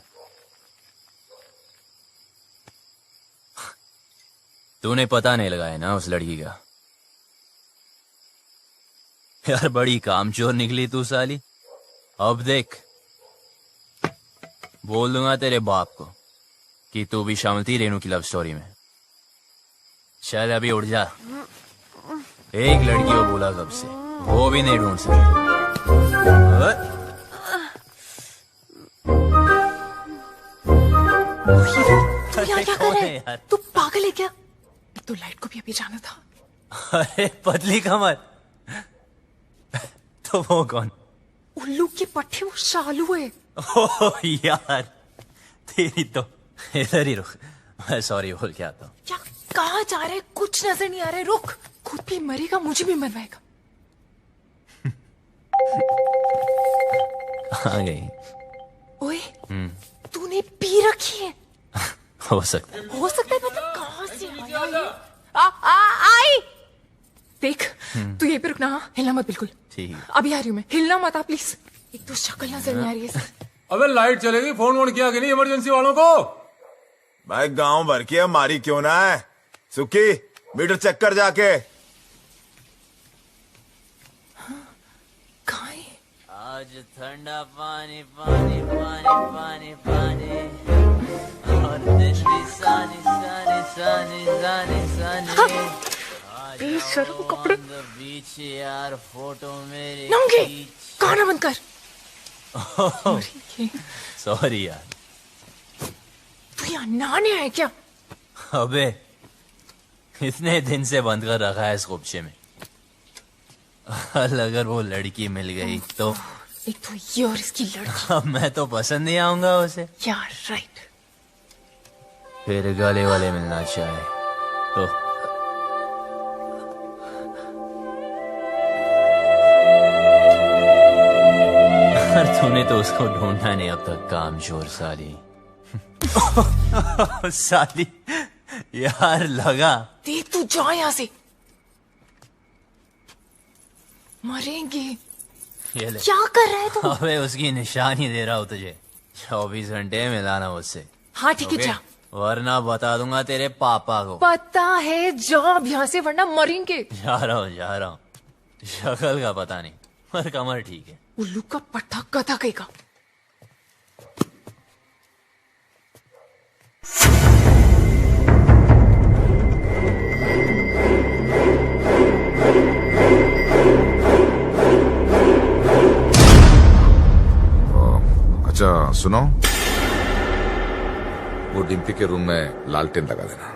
Speaker 14: तूने पता नहीं लगाया ना उस लड़की का? यार बड़ी कामचोर निकली तू साली। अब देख, बोल दूंगा तेरे बाप को कि तू भी शामिल थी रेनू की लव स्टोरी में। चल अभी उठ जा। एक लड़की को बोला कब से, वो भी नहीं ढूंढ सकती।
Speaker 18: तू यहाँ क्या कर रहा है? तू पागल है क्या? तो लाइट को भी अभी जाना था।
Speaker 14: अरे पतली कमर, तो वो कौन?
Speaker 18: उल्लू की पट्टी, वो शालू है।
Speaker 14: ओह यार, तेरी तो इधर ही रुक, मैं सॉरी बोल के आता हूँ।
Speaker 18: क्या कहाँ जा रहे? कुछ नजर नहीं आ रहा है। रुक, खुद भी मरेगा, मुझे भी मरवाएगा।
Speaker 14: आ गई।
Speaker 18: ओए, तूने पी रखी है?
Speaker 14: हो सकता है।
Speaker 18: मतलब कहाँ से आया ये? आई देख, तू यहीं पे रुकना, हाँ? हिलना मत बिल्कुल।
Speaker 14: ठीक है।
Speaker 18: अभी आ रही हूँ मैं, हिलना मत आप प्लीज। एक तो शक्ल नजर नहीं आ रही है।
Speaker 6: अबे लाइट चलेगी, फोन वोन किया कि नहीं इमरजेंसी वालों को?
Speaker 4: भाई गांव भर की हमारी क्यों ना है? सुखी मीटर चेक कर जाके।
Speaker 14: आज ठंडा पानी पानी पानी पानी पानी और दिन भी सानी सानी सानी सानी सानी।
Speaker 18: बेशर्म कपड़े।
Speaker 14: बीच यार फोटो मेरी
Speaker 18: नंगे, गाना बंद कर।
Speaker 14: सॉरी यार।
Speaker 18: तू यहाँ नहाने आया क्या?
Speaker 14: अबे इतने दिन से बंद कर रखा है इस खुबशे में। अगर वो लड़की मिल गई तो
Speaker 18: एक तो ये और इसकी लड़की।
Speaker 14: अब मैं तो पसंद नहीं आऊंगा उसे।
Speaker 18: यार राइट।
Speaker 14: फिर गले वाले मिलना चाहे तो तूने तो उसको ढूंढा नहीं अब तक, कामचोर साली। साली यार लगा।
Speaker 18: देख तू जा यहाँ से, मरेंगे।
Speaker 14: ये ले।
Speaker 18: क्या कर रहा है तू?
Speaker 14: अबे उसकी निशानी दे रहा हूँ तुझे, 24 घंटे मिलाना मुझसे।
Speaker 18: हाँ ठीक है
Speaker 14: ओके?
Speaker 18: जा।
Speaker 14: वरना बता दूंगा तेरे पापा को।
Speaker 18: पता है, जा अब यहाँ से वरना मरेंगे।
Speaker 14: जा रहा हूँ। शक्ल का पता नहीं पर कमर ठीक है।
Speaker 18: उल्लू का पट्टा गधा कहेगा।
Speaker 13: अच्छा सुनो, वो डिम्पी के रूम में लालटेन लगा देना।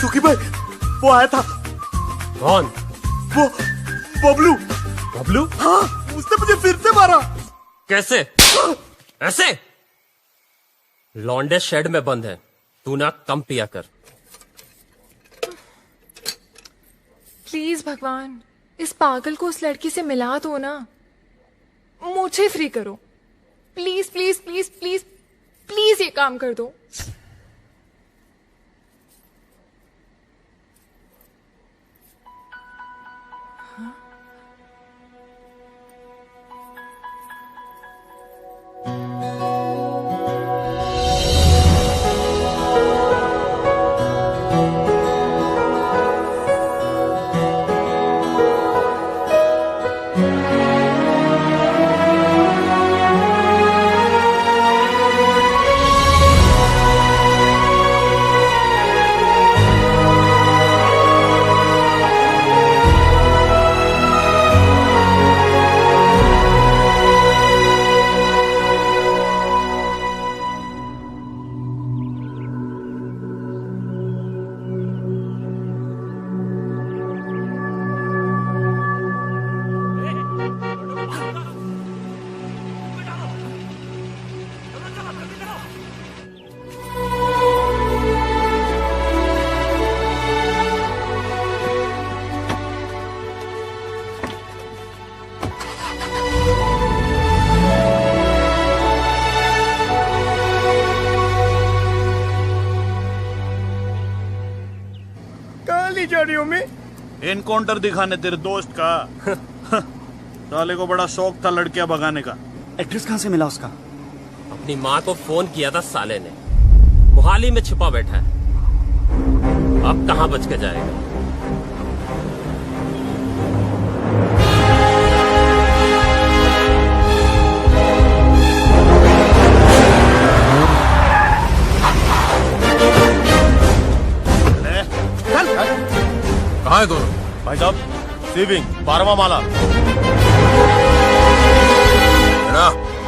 Speaker 16: सुखी भाई, वो आया था।
Speaker 7: कौन?
Speaker 16: वो बबलू।
Speaker 7: बबलू?
Speaker 16: हाँ, उसने मुझे फिर से मारा।
Speaker 7: कैसे? ऐसे? लौंडे शेड में बंद है, तू ना कम पिया कर।
Speaker 18: प्लीज भगवान, इस पागल को उस लड़की से मिला दो ना, मुझे फ्री करो। Please please please please please ये काम कर दो।
Speaker 2: ले जा रही हो मैं?
Speaker 3: एनकाउंटर दिखाने तेरे दोस्त का। साले को बड़ा शौक था लड़कियां भगाने का।
Speaker 15: एड्रेस कहाँ से मिला उसका?
Speaker 7: अपनी माँ को फोन किया था साले ने, मोहाली में छिपा बैठा है। अब कहाँ बच के जाएगा?
Speaker 3: कहाँ है दोनों? भाई साहब, सेविंग 12वां माला।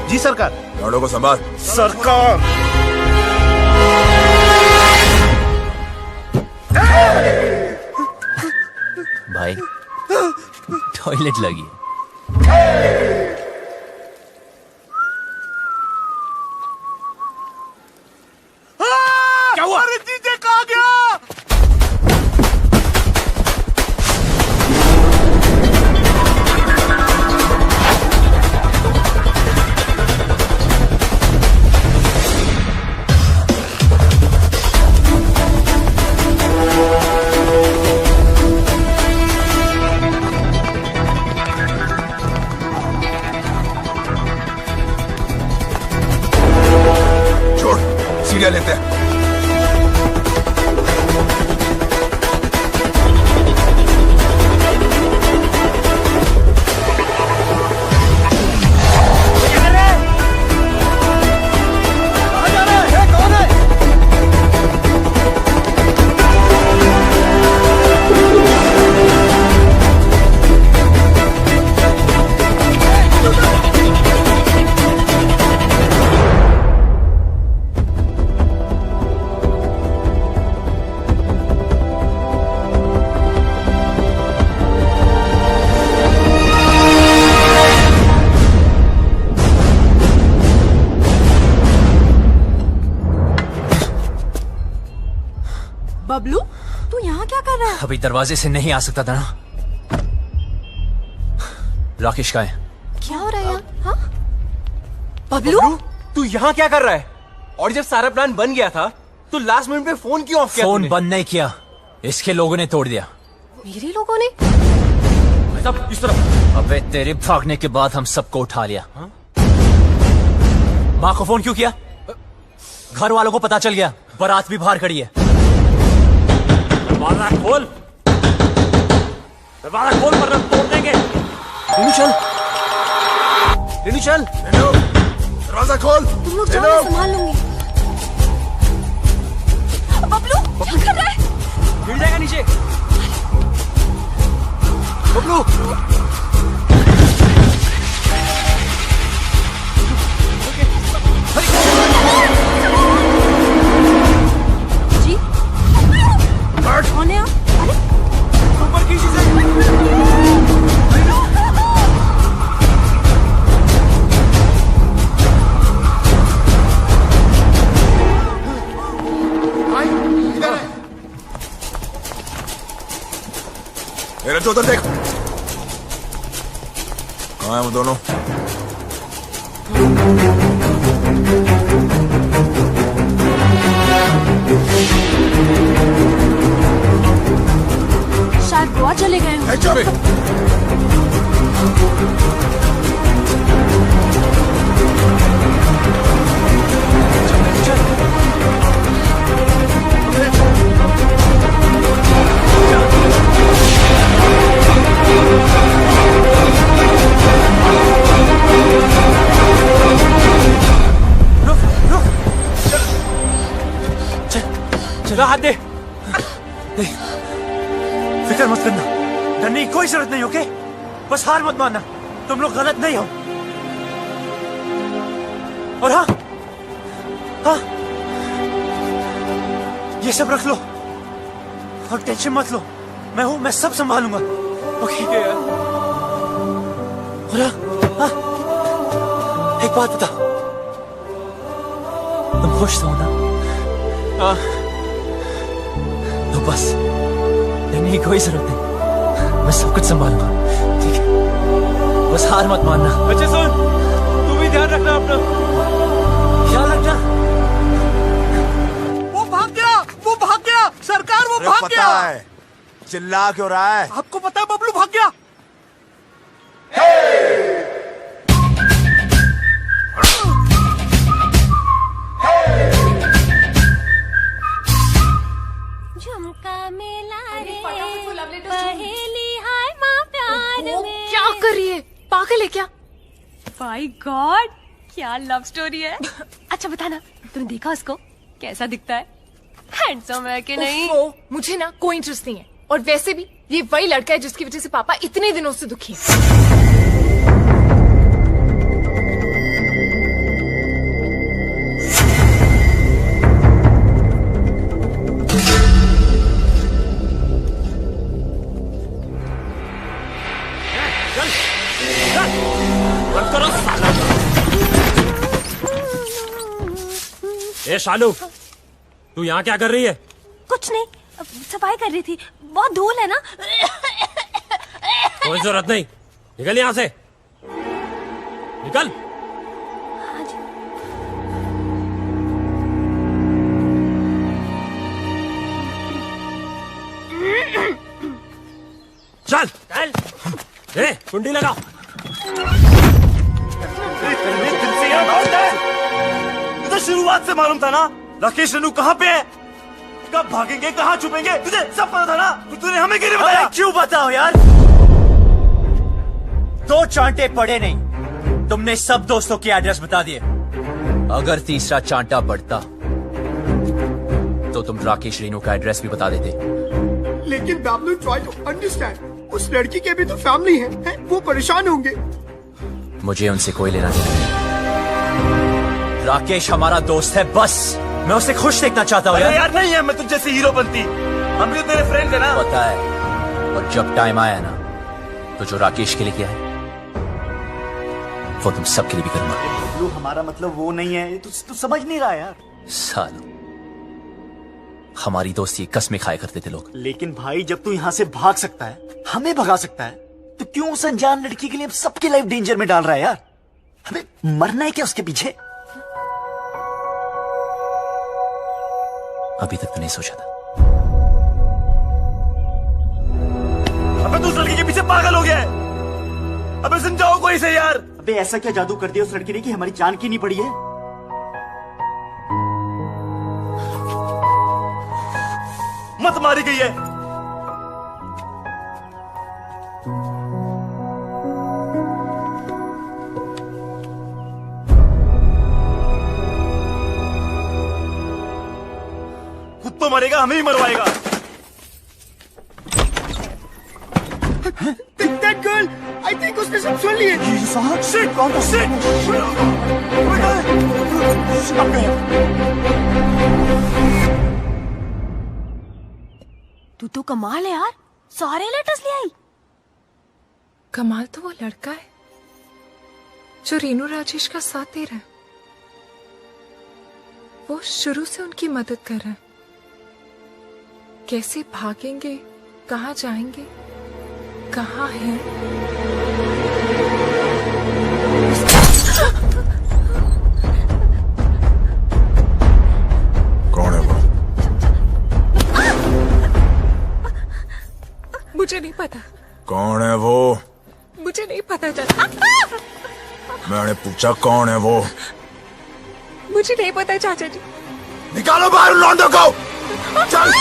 Speaker 12: जी सरकार।
Speaker 4: लड़ों को संभाल।
Speaker 12: सरकार।
Speaker 14: भाई टॉयलेट लगी है।
Speaker 12: क्या हुआ? अरे जीजे कहाँ गया?
Speaker 4: छोड़, सीढ़ियाँ लेते हैं।
Speaker 10: बबलू, तू यहाँ क्या कर रहा है?
Speaker 14: अभी दरवाजे से नहीं आ सकता था ना। राकेश का है।
Speaker 10: क्या हो रहा है यहाँ? हाँ? बबलू,
Speaker 16: तू यहाँ क्या कर रहा है? और जब सारा प्लान बन गया था तो लास्ट मिनट पे फोन क्यों ऑफ किया?
Speaker 14: फोन बंद नहीं किया, इसके लोगों ने तोड़ दिया।
Speaker 10: मेरे लोगों ने?
Speaker 16: सब इस तरफ।
Speaker 14: अबे तेरे भागने के बाद हम सबको उठा लिया। माँ को फोन क्यों किया? घर वालों को पता चल गया, बारात भी बाहर खड़ी है।
Speaker 7: दरवाजा खोल, दरवाजा खोल वरना तोड़ देंगे।
Speaker 16: रेनू चल, रेनू चल,
Speaker 4: दरवाजा खोल।
Speaker 10: तुम लोग जाओ, मैं संभाल लूंगी। बबलू, क्या कर रहा है?
Speaker 16: गिर जाएगा नीचे। बबलू,
Speaker 10: जी कौन है आप? अरे
Speaker 16: ऊपर की चीजें।
Speaker 4: मेरे तो उधर देख। कहाँ है वो दोनों?
Speaker 10: शायद गोवा चले गए हों।
Speaker 16: चला हाथ दे। फिक्र मत करना, डरने की कोई जरूरत नहीं। ओके, बस हार मत मानना। तुम लोग गलत नहीं हो। और हाँ हाँ, ये सब रख लो और टेंशन मत लो। मैं हूं, मैं सब संभालूंगा। ओके और हाँ, एक बात बता, तुम खुश हो ना? हाँ, तो बस डरने की कोई जरूरत नहीं, मैं सब कुछ संभालूंगा। ठीक है, बस हार मत मानना। अच्छा सुन, तू भी ध्यान रखना अपना, ख्याल रखना।
Speaker 5: वो भाग गया, वो भाग गया, सरकार वो भाग गया।
Speaker 12: चिल्ला क्यों रहा है?
Speaker 2: आपको पता है बबलू भाग गया।
Speaker 10: झुमका मेला रे पहेली हाय माँ प्यार में।
Speaker 18: क्या कर रही है, पागल है क्या?
Speaker 10: माय गॉड, क्या लव स्टोरी है। अच्छा बताना, तुमने देखा उसको? कैसा दिखता है? हैंडसम है कि नहीं?
Speaker 18: मुझे ना कोई इंटरेस्ट नहीं है, और वैसे भी ये वही लड़का है जिसकी वजह से पापा इतने दिनों से दुखी हैं।
Speaker 7: बंद करो साला। ए शालू, तू यहाँ क्या कर रही है?
Speaker 10: कुछ नहीं, सफाई कर रही थी। बहुत धूल है ना।
Speaker 7: कोई जरूरत नहीं, निकल यहाँ से, निकल। चल चल, ए कुंडी लगाओ।
Speaker 12: तुझे शुरुआत से मालूम था ना राकेश रेनू कहाँ पे है, कब भागेंगे, कहाँ छुपेंगे, तुझे सब पता था ना। तूने हमें क्यों नहीं बताया?
Speaker 14: क्यों बताओ यार, 2 चांटे पड़े नहीं, तुमने सब दोस्तों के एड्रेस बता दिए। अगर तीसरा चांटा पड़ता तो तुम राकेश रेनू का एड्रेस भी बता देते।
Speaker 2: लेकिन बबलू ट्राई टू अंडरस्टैंड, उस लड़की के भी तो फैमिली है, वो परेशान होंगे।
Speaker 14: मुझे उनसे कोई लेना देना नहीं। राकेश हमारा दोस्त है, बस मैं उसे खुश देखना चाहता हूँ
Speaker 12: यार। नहीं है, मैं तुझ जैसी हीरो बनती, हम भी तो तेरे फ्रेंड है ना।
Speaker 14: पता है, और जब टाइम आया ना तो जो राकेश के लिए किया है वो तुम सबके लिए भी करूंगा।
Speaker 15: बबलू हमारा मतलब वो नहीं है, तू समझ नहीं रहा यार।
Speaker 14: सालों, हमारी दोस्ती कसमें खाया करते थे लोग।
Speaker 15: लेकिन भाई जब तू यहाँ से भाग सकता है, हमें भगा सकता है, तो क्यों उस अनजान लड़की के लिए सबकी लाइफ डेंजर में डाल रहा है यार? हमें मरना है क्या उसके पीछे?
Speaker 14: अभी तक तो नहीं सोचा था।
Speaker 12: अबे तू उस लड़की के पीछे पागल हो गया है, अबे समझाओ कोई से यार।
Speaker 15: अबे ऐसा क्या जादू कर दिया उस लड़की ने कि हमारी जान की नहीं पड़ी है?
Speaker 12: मत मारी गई है। खुद तो मरेगा, हमें ही मरवाएगा।
Speaker 2: That girl, I think उसने सब सुन लिए।
Speaker 12: Shit,
Speaker 10: तू तो कमाल है यार, सारे लेटर्स ले आई।
Speaker 18: कमाल तो वो लड़का है जो रेनू राजेश का साथ दे रहा है। वो शुरू से उनकी मदद कर रहा है। कैसे भागेंगे, कहाँ जाएंगे, कहाँ हैं?
Speaker 4: कौन है वो?
Speaker 18: मुझे नहीं पता।
Speaker 4: कौन है वो?
Speaker 18: मुझे नहीं पता चाचा।
Speaker 4: मैंने पूछा कौन है वो?
Speaker 18: मुझे नहीं पता चाचा जी।
Speaker 12: निकालो बाहर लौंडों को। चल।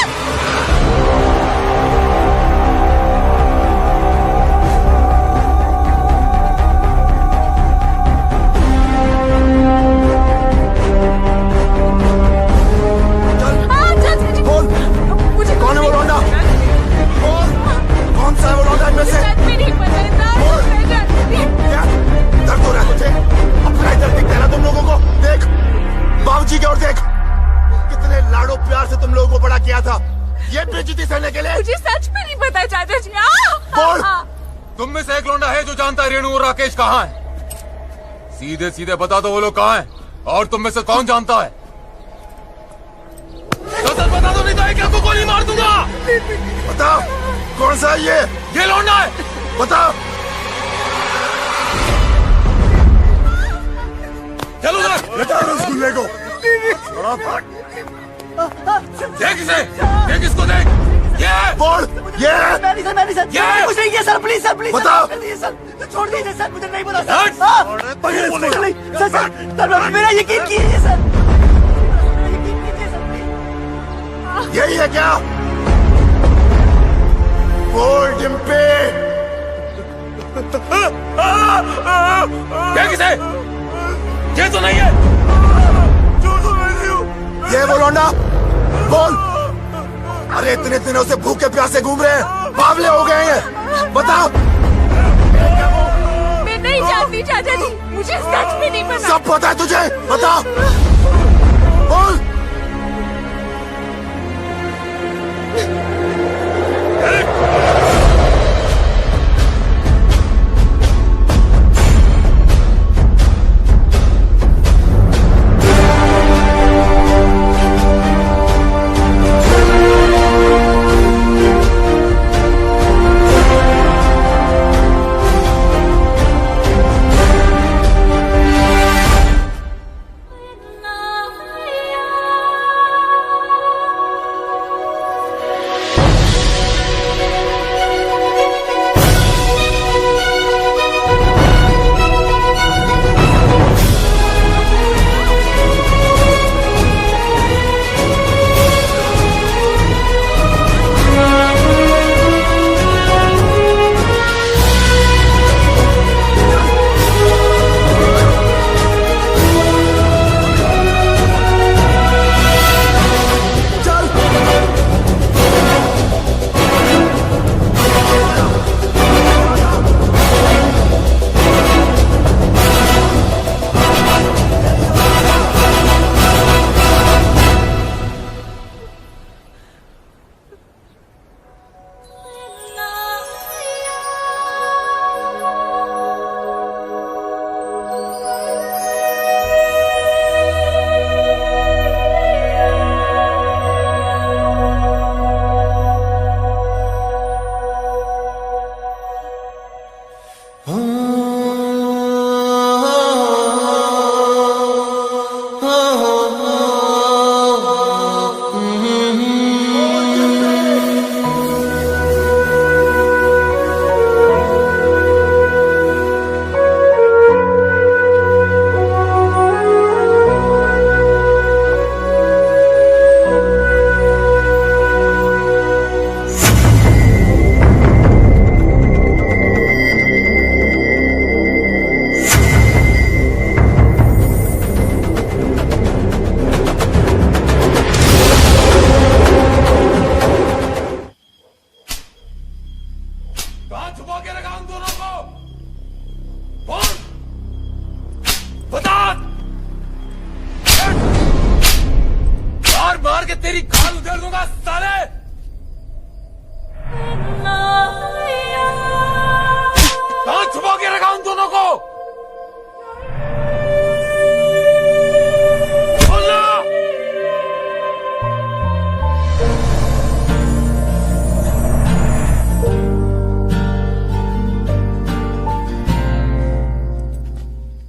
Speaker 12: कौन है वो लौंडा? कौन सा है वो लौंडा इनमें से? क्या दर्द हो रहा है तुझे? अपना ही दर्द दिखता है ना तुम लोगों को। देख बाबूजी की ओर देख, कितने लाडो प्यार से तुम लोगों को बड़ा किया था, ये बेइज्जती सहने के लिए।
Speaker 18: मुझे सच में नहीं पता चाचा जी।
Speaker 12: बोल।
Speaker 6: तुम में से एक लौंडा है जो जानता है रेणु और राकेश कहाँ है? सीधे सीधे बता दो वो लोग कहाँ हैं, और तुम में से कौन जानता है? तो सर बता दो, नहीं तो एक को गोली मार दूंगा।
Speaker 12: बता कौन सा है ये
Speaker 6: लौंडा है,
Speaker 12: बता।
Speaker 6: चलो उधर,
Speaker 12: लेटा उस गुल्ले को।
Speaker 6: देख इसे, देख इसको देख। ये
Speaker 12: बोल।
Speaker 13: ये
Speaker 15: मैंने सर कुछ नहीं किया सर, प्लीज सर, प्लीज
Speaker 13: बताओ।
Speaker 15: कर दीजिए सर, छोड़ दीजिए सर, मुझे नहीं बोला सर।
Speaker 13: हट।
Speaker 15: हाँ,
Speaker 13: पकड़ बोलेगा।
Speaker 15: सर सर सर मेरा यकीन कीजिए सर।
Speaker 13: यही है क्या? बोल डिम्पी।
Speaker 6: क्या किसे? ये तो नहीं है।
Speaker 13: ये वो लौंडा, बोल। अरे इतने दिनों से भूखे प्यासे घूम रहे हैं, बावले हो गए हैं, बताओ।
Speaker 18: मैं नहीं जानती चाचा जी, मुझे सच में नहीं पता।
Speaker 13: सब पता है तुझे, बताओ, बोल।
Speaker 6: मार के तेरी खाल उधेड़ दूंगा साले। कहां छुपा के रखा उन दोनों को? बोलना।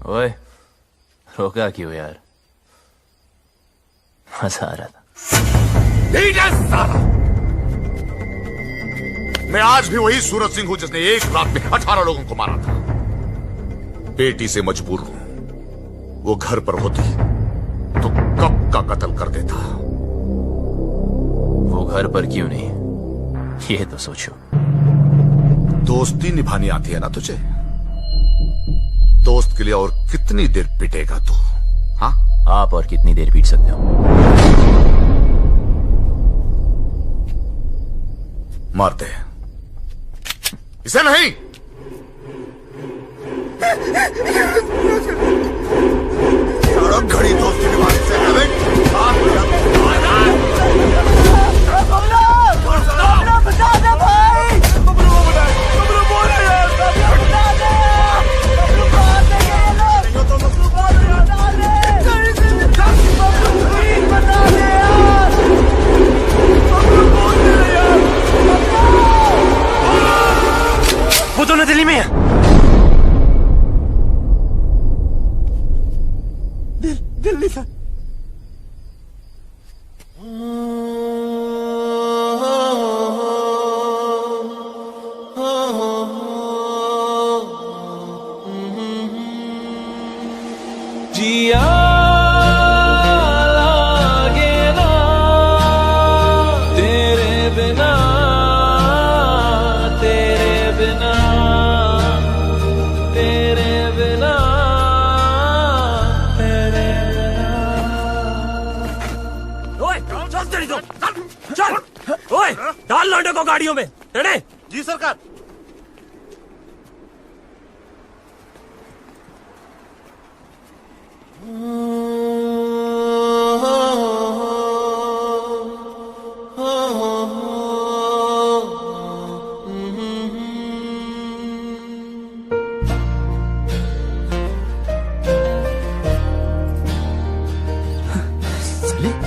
Speaker 16: ओए रोका क्यों यार? मजा आ रहा था।
Speaker 6: साला।
Speaker 13: मैं आज भी वही सूरज सिंह हूं जिसने एक रात में 18 लोगों को मारा था। बेटी से मजबूर हूं। वो घर पर होती तो कब का कत्ल कर देता।
Speaker 16: वो घर पर क्यों नहीं, ये तो सोचो।
Speaker 13: दोस्ती निभानी आती है ना तुझे? दोस्त के लिए और कितनी देर पिटेगा तू? हाँ,
Speaker 16: आप और कितनी देर पीट सकते हो?
Speaker 13: मारते इसे नहीं। घड़ी दोस्ती निभाने से
Speaker 15: बचा दे भाई।
Speaker 16: वो दोनों दिल्ली में है।
Speaker 15: दिल्ली सर।
Speaker 16: डाल लौंडे को गाड़ियों में। रेडी?
Speaker 5: जी सरकार।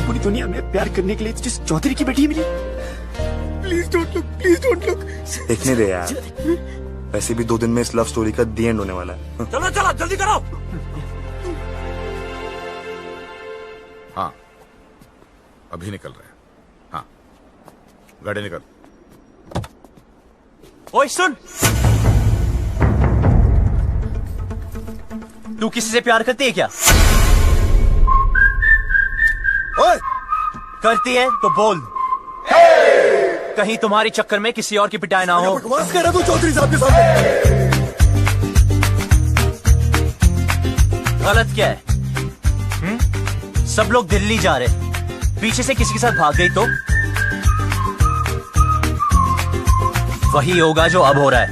Speaker 15: पूरी दुनिया में प्यार करने के लिए तुझे चौधरी की बेटी मिली।
Speaker 2: Please don't look, please don't look.
Speaker 17: देखने दे यार, वैसे भी 2 दिन में इस लव स्टोरी का दी एंड होने वाला है।
Speaker 16: चलो चलो जल्दी करो।
Speaker 13: हाँ अभी निकल रहे हैं। हाँ गाड़ी निकल।
Speaker 14: ओए सुन, तू किसी से प्यार करती है क्या?
Speaker 17: ओए!
Speaker 14: करती है तो बोल। कहीं तुम्हारी चक्कर में किसी और की पिटाई ना हो।
Speaker 17: बकवास कर रहा तू चौधरी साहब के सामने।
Speaker 14: गलत क्या है? सब लोग दिल्ली जा रहे, पीछे से किसी के साथ भाग गई तो वही होगा जो अब हो रहा है।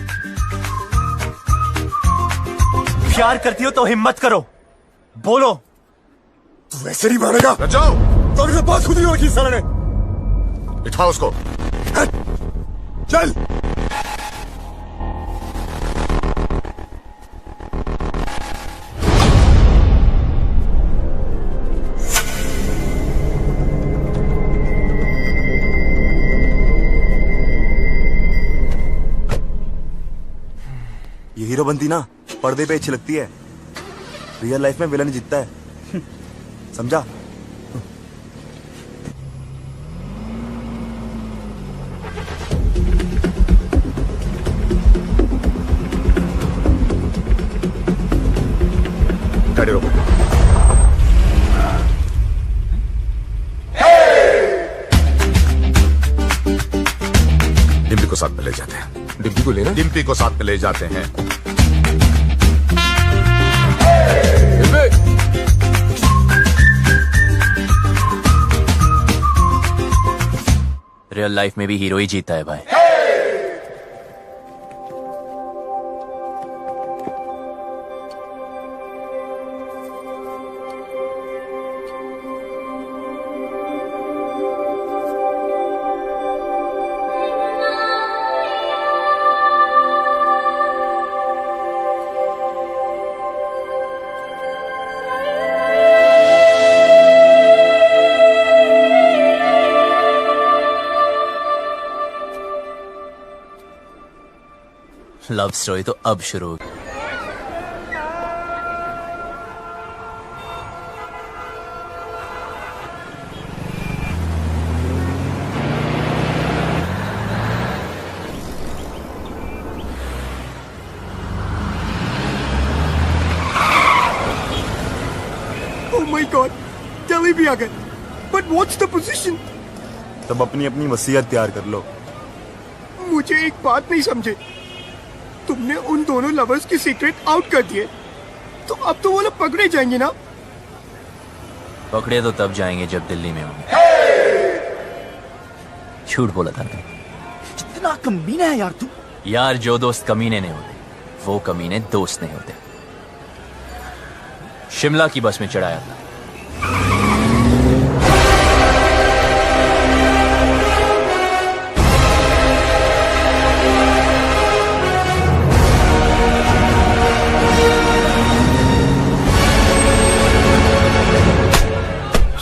Speaker 14: प्यार करती हो तो हिम्मत करो, बोलो।
Speaker 17: तू ऐसे नहीं मानेगा।
Speaker 13: जाओ।
Speaker 17: तो से बात खुद ही रखी साले ने।
Speaker 13: उठाओ उसको।
Speaker 17: चल। ये हीरो बनती ना पर्दे पे अच्छी लगती है, रियल लाइफ में विलन जीतता है। समझा?
Speaker 13: गाड़ी रोको। डिम्पी को साथ में ले जाते हैं। डिम्पी को लेना? डिम्पी को साथ में ले जाते हैं।
Speaker 14: रियल लाइफ में भी हीरो ही जीता है भाई। लव स्टोरी तो अब शुरू होगी।
Speaker 2: Oh my God, दिल्ली भी आ गए। But what's the position?
Speaker 17: तब अपनी अपनी वसीयत तैयार कर लो।
Speaker 2: मुझे एक बात नहीं समझे, तुमने उन दोनों लवर्स की सीक्रेट आउट कर दिए, तो अब तो वो लोग पकड़े जाएंगे ना?
Speaker 14: पकड़े तो तब जाएंगे जब दिल्ली में होंगे। झूठ बोला था मैं।
Speaker 15: कितना कमीना है यार तू।
Speaker 14: यार जो दोस्त कमीने नहीं होते वो कमीने दोस्त नहीं होते। शिमला की बस में चढ़ाया था।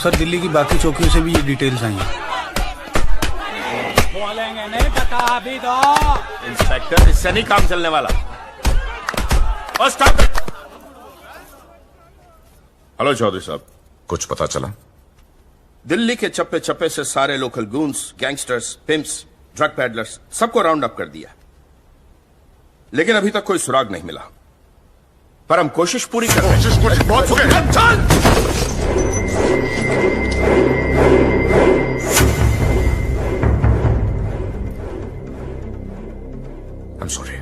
Speaker 21: सर दिल्ली की बाकी चौकियों से भी ये डिटेल्स आई हैं।
Speaker 22: बोलेंगे नहीं टका अभी दो।
Speaker 12: इंस्पेक्टर इससे नहीं काम चलने वाला। और स्टॉप इट। हेलो चौधरी साहब,
Speaker 13: कुछ पता चला?
Speaker 12: दिल्ली के चप्पे चप्पे से सारे local goons, gangsters, pimps, drug peddlers सबको राउंड अप कर दिया, लेकिन अभी तक कोई सुराग नहीं मिला। पर हम कोशिश पूरी कर रहे हैं।
Speaker 13: बहुत हो गए। चल! I'm sorry.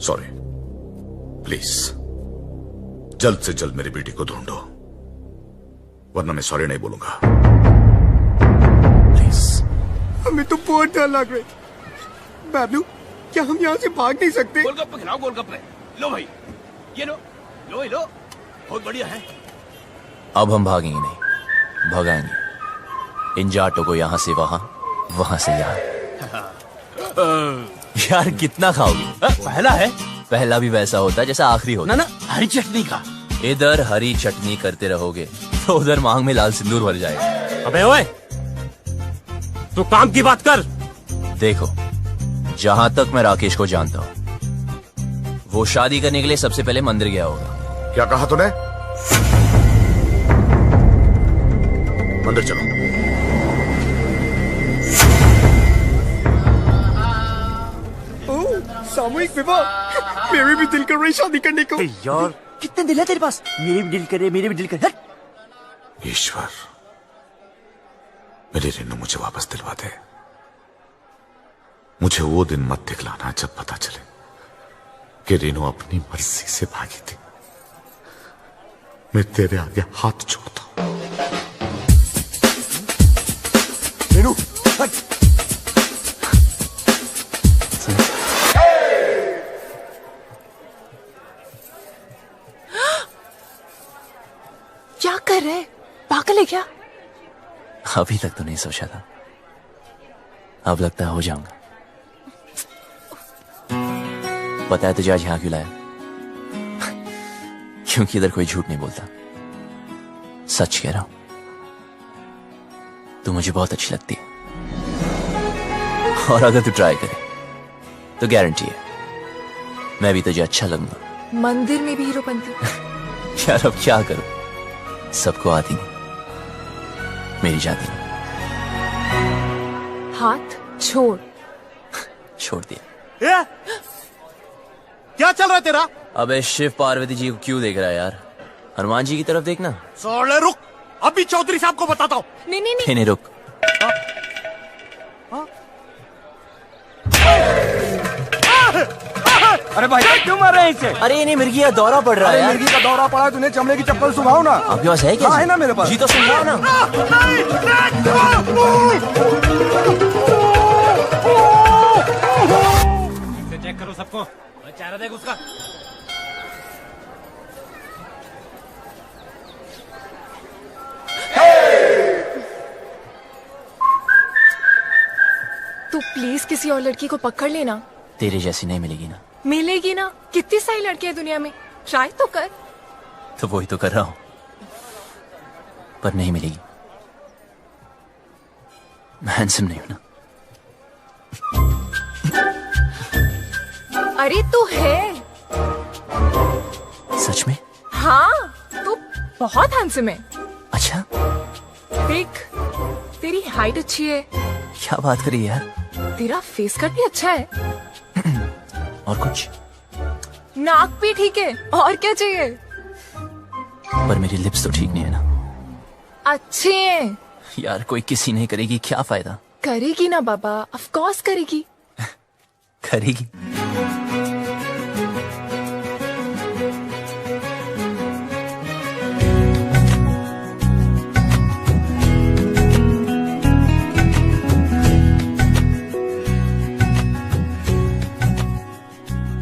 Speaker 13: Sorry. प्लीज जल्द से जल्द मेरी बेटी को ढूंढो, वरना मैं सॉरी नहीं बोलूंगा। प्लीज।
Speaker 2: हमें तो बहुत डर लग रहा है। बाबलू, क्या हम यहाँ से भाग नहीं सकते?
Speaker 21: गोलगप्पे खिलाओ, गोलगप्पे। लो भाई, ये लो, लो ये लो, बहुत बढ़िया है।
Speaker 14: अब हम भागेंगे नहीं, भगाएंगे इन जाटों को यहाँ से वहाँ, वहाँ से यहाँ। यार कितना खाओगे?
Speaker 21: पहला है।
Speaker 14: पहला भी वैसा होता है जैसा आखिरी होता
Speaker 21: ना ना, हरी चटनी का।
Speaker 14: इधर हरी चटनी करते रहोगे तो उधर मांग में लाल सिंदूर भर जाएगा।
Speaker 7: अबे ओए, तू काम की बात कर।
Speaker 14: देखो, जहां तक मैं राकेश को जानता हूं, वो शादी करने के लिए सबसे पहले मंदिर गया होगा।
Speaker 13: क्या कहा तूने? मंदिर चलो।
Speaker 2: ओह, सामूहिक विवाह। मेरे भी दिल कर रही शादी करने को।
Speaker 15: यार कितने दिल है तेरे पास? मेरे भी दिल करे, मेरे भी दिल करे।
Speaker 13: ईश्वर, मेरी रेनू मुझे वापस दिलवा दे। मुझे वो दिन मत दिखलाना जब पता चले कि रेनू अपनी मर्जी से भागी थी। मैं तेरे आगे हाथ जोड़ता हूं।
Speaker 17: रेनू, हट।
Speaker 18: क्या कर रहे? पागल है क्या?
Speaker 14: अभी तक तो नहीं सोचा था, अब लगता है हो जाऊंगा। पता है तुझे आज यहां क्यों लाया? क्योंकि इधर कोई झूठ नहीं बोलता, सच कह रहा हूं। तू मुझे बहुत अच्छी लगती है, और अगर तू ट्राई करे तो गारंटी है मैं भी तुझे अच्छा लगूंगा।
Speaker 18: मंदिर में भी हीरो बनती।
Speaker 14: यार अब क्या करूं, सबको आती नहीं, मेरी जाती नहीं।
Speaker 18: हाथ छोड़।
Speaker 14: छोड़ दिया।
Speaker 5: क्या चल रहा है तेरा?
Speaker 14: अबे शिव पार्वती जी को क्यों देख रहा है यार? हनुमान जी की तरफ देखना।
Speaker 5: सोले रुक, अभी चौधरी साहब को बताता हूँ।
Speaker 18: नहीं नहीं
Speaker 14: नहीं रुक।
Speaker 21: अरे भाई क्यों मार रहे हैं इसे?
Speaker 14: अरे नहीं, मिर्गी का दौरा पड़ रहा है यार।
Speaker 21: मिर्गी का दौरा पड़ा, तूने चमड़े की चप्पल सुखाओ ना।
Speaker 14: आपके पास है क्या?
Speaker 21: हाँ, है ना मेरे पास।
Speaker 14: जी तो सुखाओ ना।
Speaker 22: चेक करो सबको, चेहरा देख उसका।
Speaker 18: तू प्लीज किसी और लड़की को पकड़ लेना।
Speaker 14: तेरे जैसी नहीं मिलेगी ना।
Speaker 18: मिलेगी ना, कितनी सारी लड़कियां दुनिया में, ट्राई तो कर।
Speaker 14: तो वही तो कर रहा हूं, पर नहीं मिलेगी। मैं हैंडसम नहीं हूं ना।
Speaker 18: अरे तू है।
Speaker 14: सच में?
Speaker 18: हाँ, तू बहुत हैंडसम है।
Speaker 14: अच्छा,
Speaker 18: देख, तेरी हाइट अच्छी है।
Speaker 14: क्या बात करी यार?
Speaker 18: तेरा फेस कट भी अच्छा है।
Speaker 14: और कुछ?
Speaker 18: नाक भी ठीक है, और क्या चाहिए?
Speaker 14: पर मेरी लिप्स तो ठीक नहीं है ना।
Speaker 18: अच्छे हैं।
Speaker 14: यार कोई किसी नहीं करेगी, क्या फायदा?
Speaker 18: करेगी ना बाबा, ऑफ कोर्स करेगी।
Speaker 14: करेगी।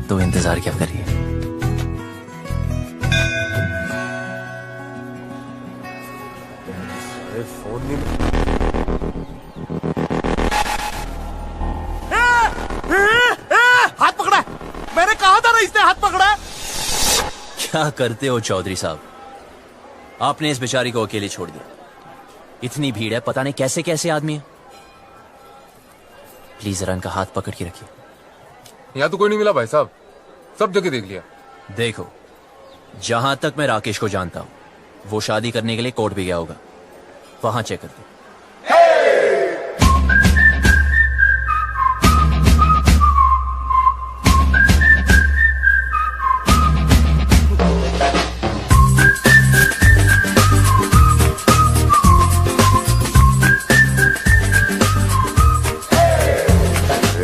Speaker 14: तो इंतजार क्या कर रही है?
Speaker 17: फोन नहीं।
Speaker 5: हाथ पकड़ा है। मैंने कहा था ना इसने हाथ पकड़ा है।
Speaker 14: क्या करते हो चौधरी साहब? आपने इस बेचारी को अकेले छोड़ दिया। इतनी भीड़ है, पता नहीं कैसे कैसे आदमी है। प्लीज जरा इनका हाथ पकड़ के रखिए।
Speaker 6: यहाँ तो कोई नहीं मिला भाई साहब, सब जगह देख लिया।
Speaker 14: देखो, जहां तक मैं राकेश को जानता हूं, वो शादी करने के लिए कोर्ट भी गया होगा, वहां चेक कर दो।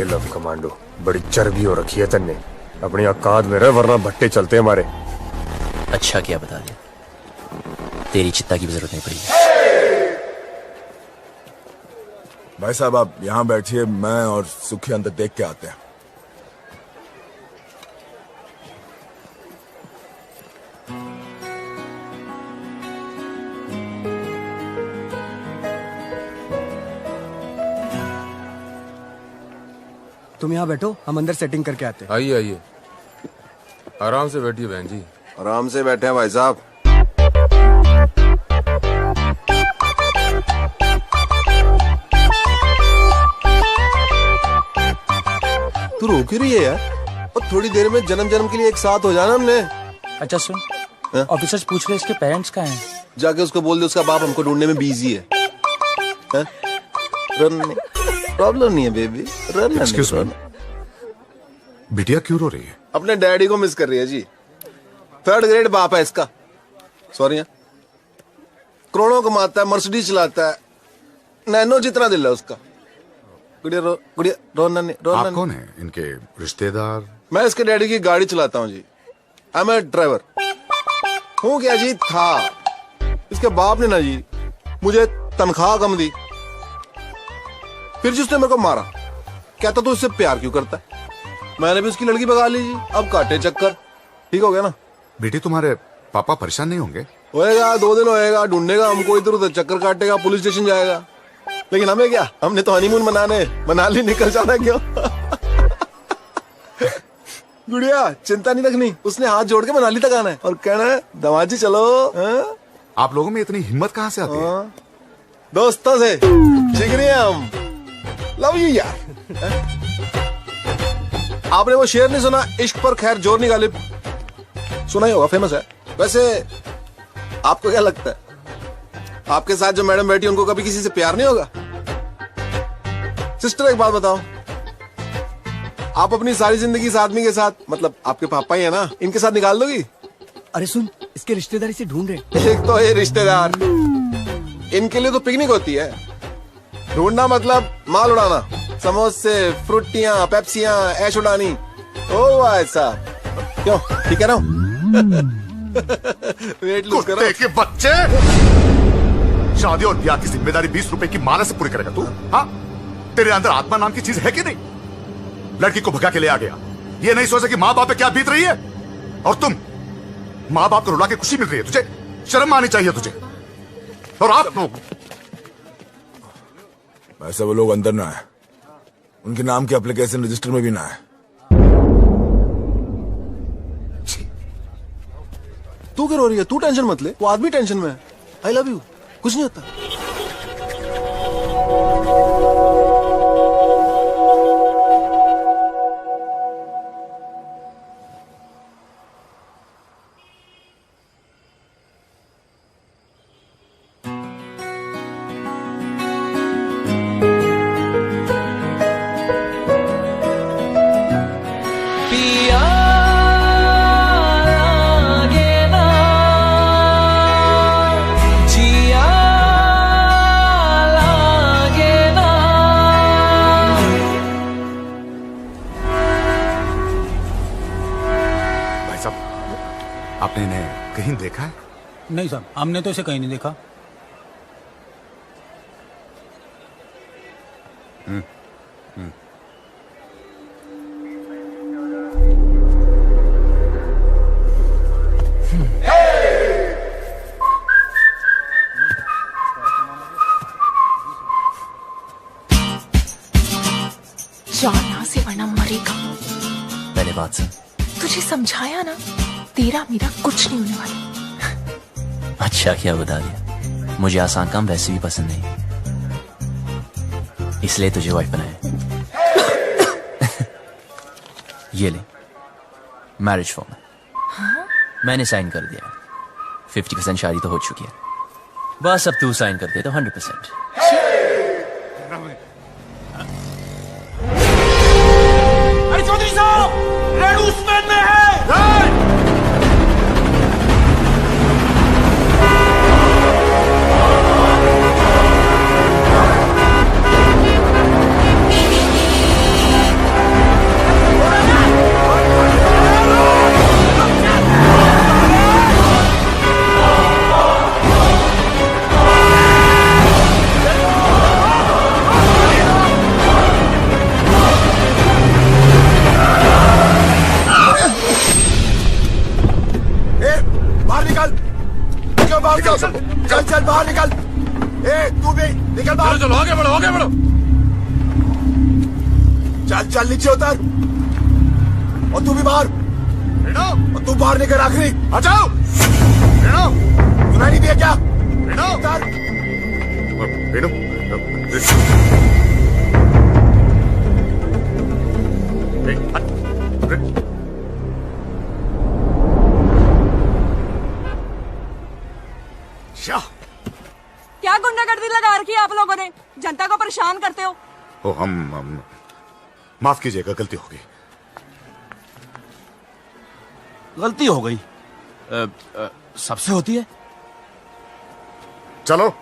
Speaker 17: लव कमांडो, बड़ी चर्बी हो रखी है तन्ने। अपनी औकात में रह, वरना भट्टे चलते हमारे।
Speaker 14: अच्छा किया बता दिया, तेरी चिंता की भी जरूरत नहीं पड़ी।
Speaker 4: भाई साहब आप यहाँ बैठिए, मैं और सुखी अंदर देख के आते हैं।
Speaker 2: तुम यहाँ बैठो, हम अंदर सेटिंग करके आते हैं।
Speaker 6: आइए आइए, आराम से बैठिए बहन जी।
Speaker 8: आराम से बैठे हैं भाई साहब।
Speaker 17: तू रो क्यों रही है यार? और थोड़ी देर में जन्म जन्म के लिए एक साथ हो जाना हमने।
Speaker 16: अच्छा सुन, ऑफिसर्स पूछ रहे इसके पेरेंट्स कहाँ हैं?
Speaker 17: जाके उसको बोल दे उसका बाप हमको ढूंढने में बिजी है। रन प्रॉब्लम नहीं है बेबी, रन।
Speaker 13: Excuse me. बिटिया क्यों रो रही है?
Speaker 17: अपने डैडी को मिस कर रही है जी। 3rd ग्रेड बाप है इसका। सॉरी, करोड़ों कमाता है, मर्सिडीज चलाता है, नैनो जितना दिल है उसका। गुड़िया रोना नहीं।
Speaker 13: आप कौन है? इनके रिश्तेदार?
Speaker 17: मैं इसके डैडी की गाड़ी चलाता हूँ जी। I M A driver. हूँ क्या जी? था। इसके बाप ने ना जी मुझे तनख्वाह कम दी, फिर जिसने मेरे को मारा कहता तू इससे प्यार क्यों करता है? मैंने भी उसकी लड़की भगा ली जी। अब काटे चक्कर। ठीक हो गया ना?
Speaker 13: बेटी तुम्हारे पापा परेशान नहीं होंगे?
Speaker 17: होएगा, 2 दिन होएगा, ढूंढेगा हमको, इधर उधर चक्कर काटेगा, पुलिस स्टेशन जाएगा। लेकिन हमें क्या, हमने तो हनीमून मनाली निकल जाना क्यों? गुड़िया चिंता नहीं रखनी, उसने हाथ जोड़ के मनाली तक आना है और कहना है दमाजी चलो।
Speaker 13: आप लोगों में इतनी हिम्मत कहाँ से आती है?
Speaker 17: दोस्तों से जिगरी हम। लव यू यार। आपने वो शेर नहीं सुना, इश्क पर खैर जोर नहीं गालिब? सुना ही होगा, फेमस है। वैसे आपको क्या लगता है, आपके साथ जो मैडम बैठी उनको कभी किसी से प्यार नहीं होगा? सिस्टर एक बात बताओ, आप अपनी सारी जिंदगी इस आदमी के साथ, मतलब आपके पापा ही है ना, इनके साथ निकाल दोगी?
Speaker 2: अरे सुन, इसके रिश्तेदारी से ढूंढ रहे।
Speaker 17: एक तो ये रिश्तेदार, इनके लिए तो पिकनिक होती है। ढूंढना मतलब माल उड़ाना, समोसे, फ्रूटियां, पेप्सियां, ऐश उड़ानी। ओ भाई साहब, क्यों ठीक है ना? वेट लूज करो।
Speaker 13: कुत्ते के बच्चे, शादी और ब्याह की जिम्मेदारी 20 रुपए की माला से पूरी करेगा तू? हाँ, तेरे अंदर आत्मा नाम की चीज है कि नहीं? लड़की को भगा के ले आ गया, ये नहीं सोचा कि माँ बाप पे क्या बीत रही है? और तुम माँ बाप को रुला के खुशी मिल रही है तुझे? शर्म आनी चाहिए तुझे। और आप लोग
Speaker 4: ऐसे वो लोग अंदर ना आए, उनके नाम के एप्लीकेशन रजिस्टर में भी ना आए।
Speaker 17: तू क्यों रो रही है? तू टेंशन मत ले, वो आदमी टेंशन में है। आई लव यू, कुछ नहीं होता।
Speaker 13: आपने इन्हें कहीं देखा है?
Speaker 22: नहीं साहब, हमने तो इसे कहीं नहीं देखा।
Speaker 18: जा यहाँ से वरना मरेगा।
Speaker 14: पहले बात सुन।
Speaker 18: तुझे समझाया ना, तेरा मेरा कुछ नहीं होने वाला।
Speaker 14: अच्छा क्या बता दिया, मुझे आसान काम वैसे भी पसंद नहीं, इसलिए तुझे वाइफ बनाया। ये ले मैरिज फॉर्म।
Speaker 18: हाँ?
Speaker 14: मैंने साइन कर दिया। 50% शादी तो हो चुकी है, बस अब तू साइन कर दे तो 100%।
Speaker 12: अरे चौधरी साहब, रेड उस्मान में है।
Speaker 13: चल बाहर।
Speaker 6: चलो आगे बढ़ो, आगे बढ़ो।
Speaker 13: चल चल नीचे उतर। और तू भी बाहर। और तू बाहर निकल आखिरी। आ जाओ। सुनाई नहीं दिया क्या? उतर।
Speaker 11: क्या गुंडागर्दी लगा रखी है आप लोगों ने? जनता को परेशान करते हो।
Speaker 13: ओ हम माफ कीजिएगा, गलती हो गई।
Speaker 21: गलती हो गई? सबसे होती है।
Speaker 13: चलो।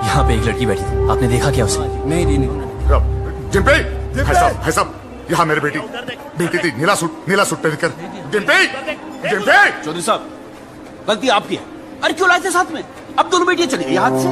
Speaker 16: यहाँ पे एक लड़की बैठी थी, आपने देखा क्या उसे?
Speaker 21: नहीं जी नहीं।
Speaker 13: डिम्पी, भाई साहब, यहाँ मेरी बेटी थी, नीला सूट पहन कर। डिम्पी,
Speaker 21: चौधरी साहब, गलती आपकी है। अरे क्यों लाए थे साथ में? अब दोनों बेटियां चली गई हाथ से।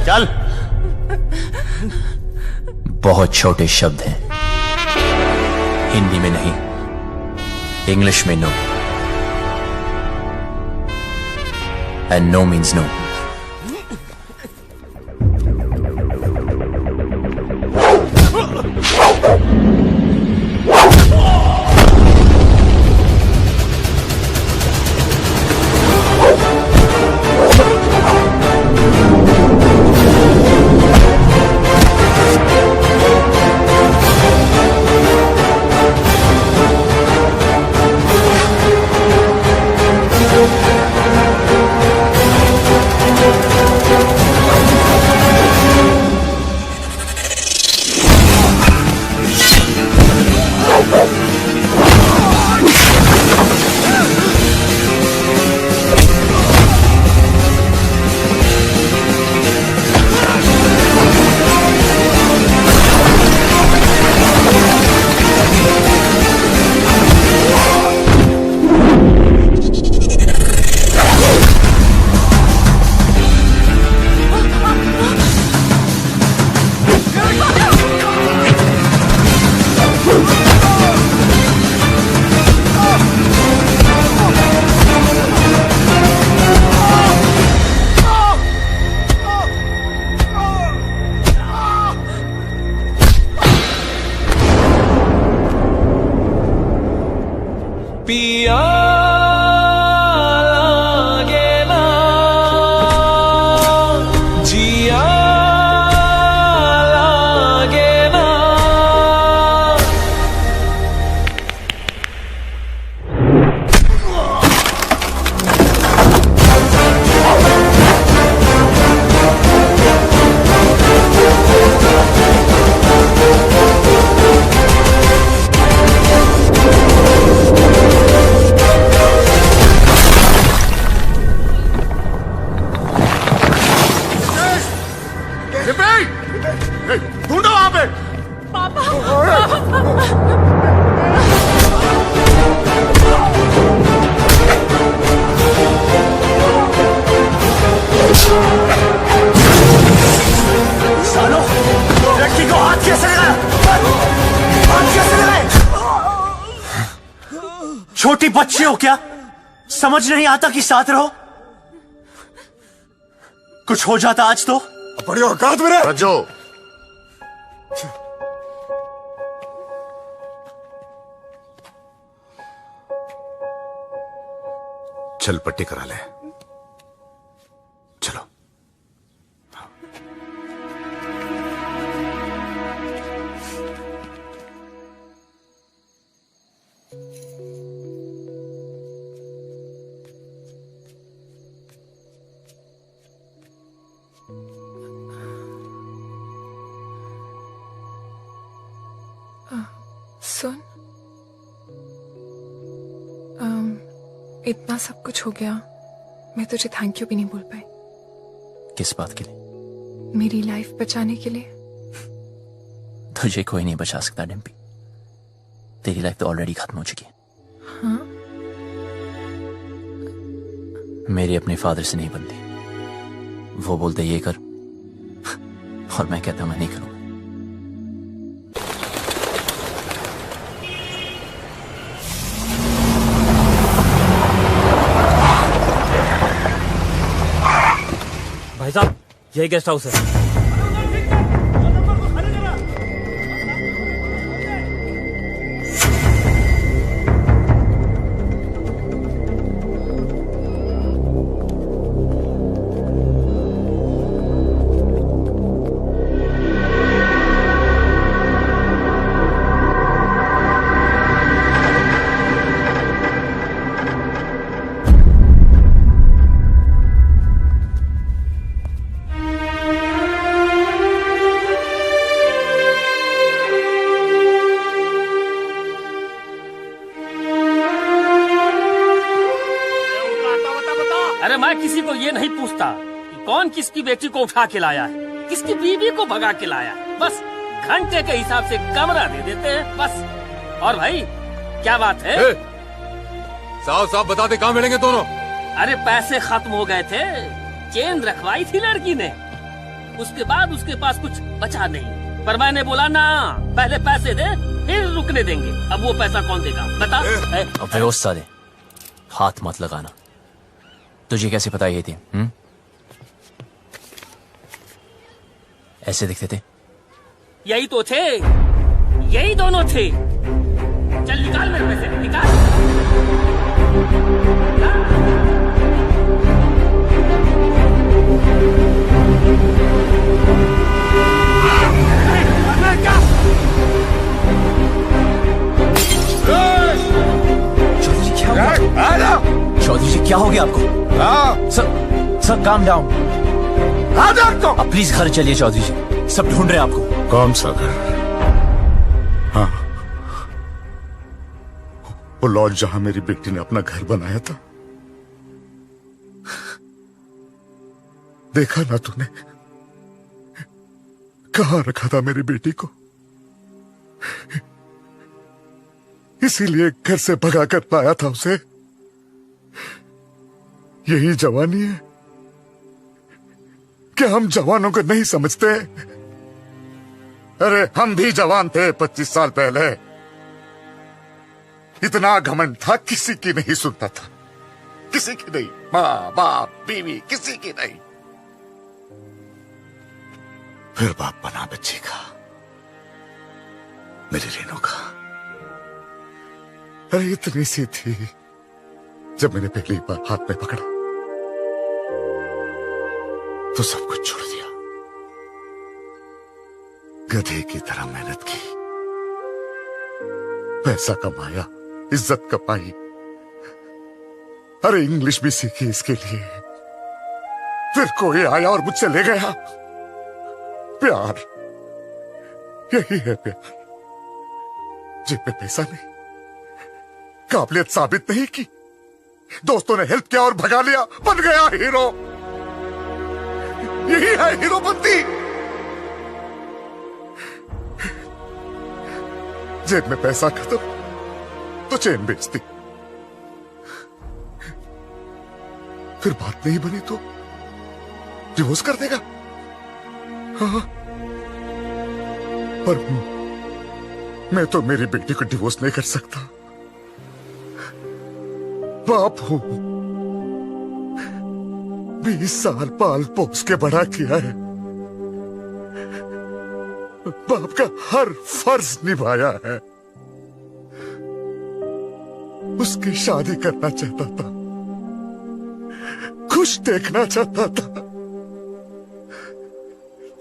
Speaker 16: चल। बहुत छोटे शब्द हैं, हिंदी में नहीं, इंग्लिश में no, and no means no.
Speaker 15: छोटी बच्ची हो क्या? समझ नहीं आता कि साथ रहो? कुछ हो जाता आज तो
Speaker 13: बड़ी औकात मेरे रज्जो। चल पट्टी करा ले। चलो।
Speaker 18: सुन, इतना सब कुछ हो गया, मैं तुझे थैंक यू भी नहीं बोल पाई।
Speaker 14: किस बात के लिए?
Speaker 18: मेरी लाइफ बचाने के लिए।
Speaker 14: तुझे कोई नहीं बचा सकता डिम्पी। तेरी लाइफ तो ऑलरेडी खत्म हो चुकी है।
Speaker 18: हाँ?
Speaker 14: मेरी अपने फादर से नहीं बनती। वो बोलते ये कर और मैं कहता मैं नहीं करूंगा।
Speaker 7: भाई साहब, यही गेस्ट हाउस है। अरे मैं किसी को ये नहीं पूछता कि कौन किसकी बेटी को उठा के लाया है, किसकी बीवी को भगा के लाया है। बस घंटे के हिसाब से कमरा दे देते हैं बस। और भाई क्या बात है?
Speaker 6: साफ साफ बता दे कहाँ मिलेंगे दोनों।
Speaker 7: अरे पैसे खत्म हो गए थे, चेन रखवाई थी लड़की ने, उसके बाद उसके पास कुछ बचा नहीं। पर मैंने बोला ना, पहले पैसे दे फिर रुकने देंगे। अब वो पैसा कौन देगा बता?
Speaker 14: अबे ओ साले, हाथ मत लगाना। तुझे कैसे पता ये थी? ऐसे दिखते थे?
Speaker 7: यही तो थे, यही दोनों थे। चल निकाल मेरे पैसे, निकाल।
Speaker 14: चौधरी जी क्या हो गया आपको? Sir calm down. अब प्लीज घर चलिए चौधरी जी, सब ढूंढ रहे हैं आपको।
Speaker 13: कौन सा घर? हाँ, वो लॉज जहां मेरी बेटी ने अपना घर बनाया था। देखा ना तूने, कहां रखा था मेरी बेटी को। इसीलिए घर से भगा कर लाया था उसे। यही जवानी है। क्या हम जवानों को नहीं समझते? अरे हम भी जवान थे 25 साल पहले। इतना घमंड था, किसी की नहीं सुनता था, किसी की नहीं। माँ बाप बीवी किसी की नहीं। फिर बाप बना बच्ची का, मेरी रेनू का। अरे इतनी सी थी जब मैंने पहली बार हाथ में पकड़ा तो सब कुछ छोड़ दिया। गधे की तरह मेहनत की, पैसा कमाया, इज्जत कमाई, अरे इंग्लिश भी सीखी इसके लिए। फिर कोई आया और मुझसे ले गया। प्यार, यही है प्यार। जेब में पैसा नहीं, काबिलियत साबित नहीं की, दोस्तों ने हेल्प किया और भगा लिया, बन गया हीरो। यही है हीरोपंती। जेब में पैसा खत्म तो चेन बेचती, फिर बात नहीं बनी तो डिवोर्स कर देगा। हाँ, पर मैं तो मेरी बेटी को डिवोर्स नहीं कर सकता। बाप हूं। 20 साल पाल पोस के बड़ा किया है। बाप का हर फर्ज निभाया है। उसकी शादी करना चाहता था, खुश देखना चाहता था,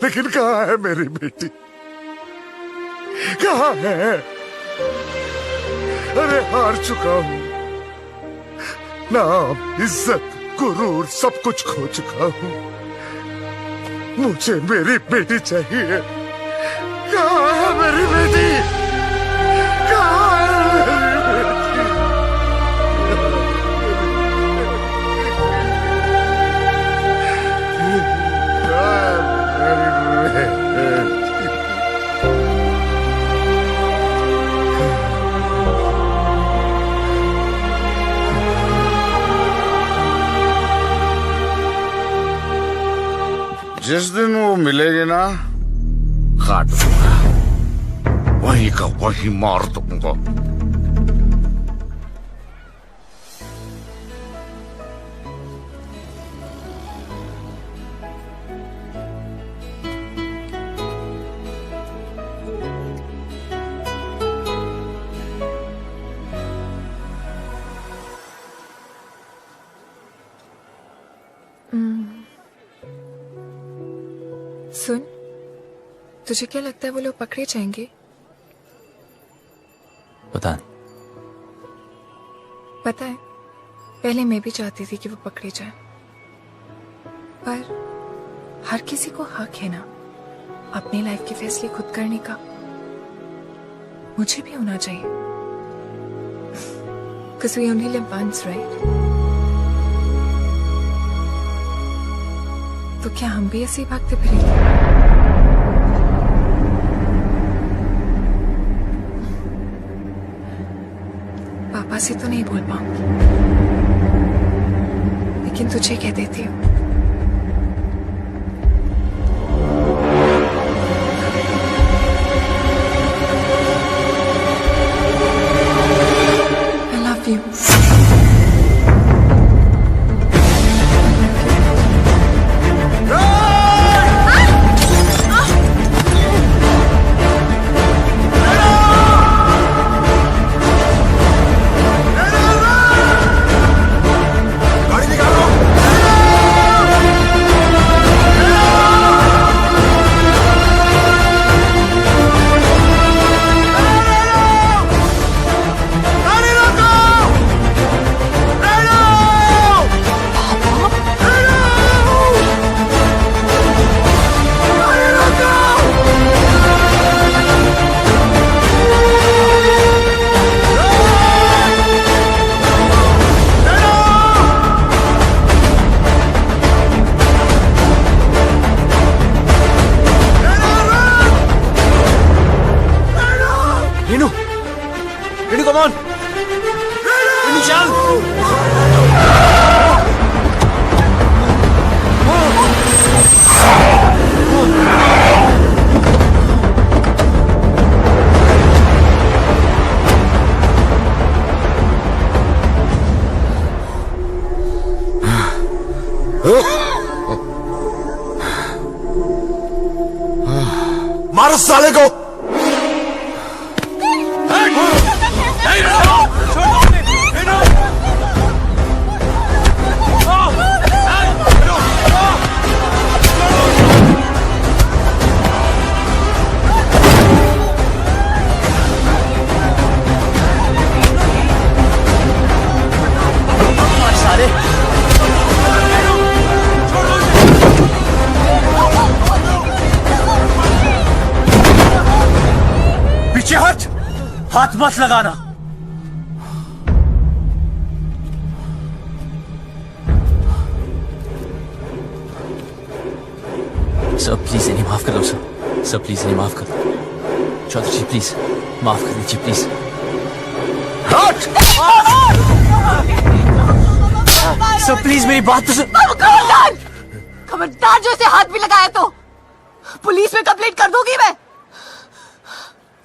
Speaker 13: लेकिन कहां है मेरी बेटी? कहां है? अरे हार चुका हूं। नाम, इज्जत, गुरूर सब कुछ खो चुका हूं। मुझे मेरी बेटी चाहिए। कहां है मेरी बेटी? कहां है मेरी बेटी? जिस दिन वो मिलेगी ना, काट दूंगा, वहीं का वहीं मार दूंगा।
Speaker 18: सुन, तुझे क्या लगता है वो लोग पकड़े जाएंगे?
Speaker 14: पता नहीं।
Speaker 18: पता है, पहले मैं भी चाहती थी कि वो पकड़े जाए, पर हर किसी को हक है ना अपनी लाइफ के फैसले खुद करने का। मुझे भी होना चाहिए, because we only live once, right? तो क्या हम भी ऐसे ही भागते फिरेंगे? पापा से तो नहीं बोल पाऊंगी, लेकिन तुझे कह देती हूँ। I love you.
Speaker 13: मारो साले को।
Speaker 16: पीछे हट, हाथ मत लगाना।
Speaker 14: सर प्लीज इन्हें माफ कर दो सर। सर प्लीज इन्हें माफ कर दो। चौधरी जी प्लीज माफ कर दीजिए प्लीज। सर प्लीज मेरी बात तो सुन।
Speaker 10: खबरदार, खबरदार जो इसे हाथ भी लगाया तो पुलिस में कंप्लेंट कर दूंगी मैं।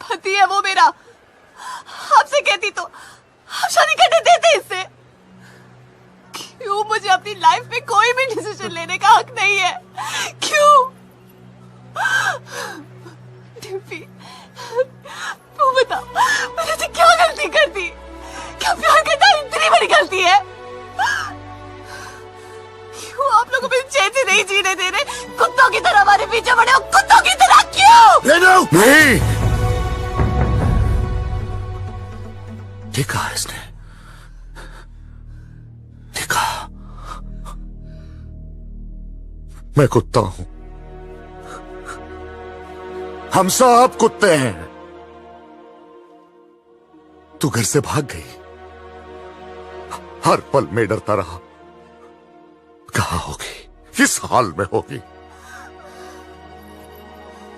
Speaker 10: पति है वो मेरा, आपसे कहती तो आप शादी करने देते इससे।
Speaker 18: अपनी लाइफ में कोई भी डिसीजन लेने का हक नहीं है? क्यों? डिम्पी, तू बता, मैंने तो क्या गलती कर दी? क्या प्यार करना इतनी बड़ी गलती है? क्यों आप लोग अपने चैन से नहीं जीने दे रहे? कुत्तों की तरह हमारे पीछे पड़े हो, कुत्तों की तरह क्यों?
Speaker 13: नहीं, देखा इसने, देखा, मैं कुत्ता हूं, हम सब कुत्ते हैं। तू घर से भाग गई, हर पल में डरता रहा, कहां होगी, किस हाल में होगी।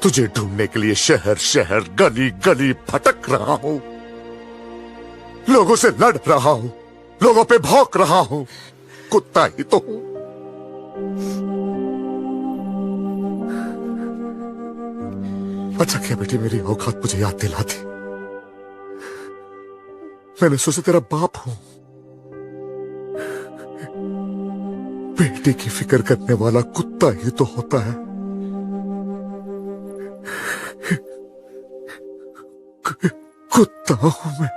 Speaker 13: तुझे ढूंढने के लिए शहर शहर गली गली भटक रहा हूं, लोगों से लड़ रहा हूं, लोगों पे भौंक रहा हूं, कुत्ता ही तो हूं। अच्छा क्या बेटी मेरी औकात मुझे याद दिला दी। मैंने सोचा तेरा बाप हूं, बेटी की फिक्र करने वाला कुत्ता ही तो होता है। कुत्ता हूं मैं।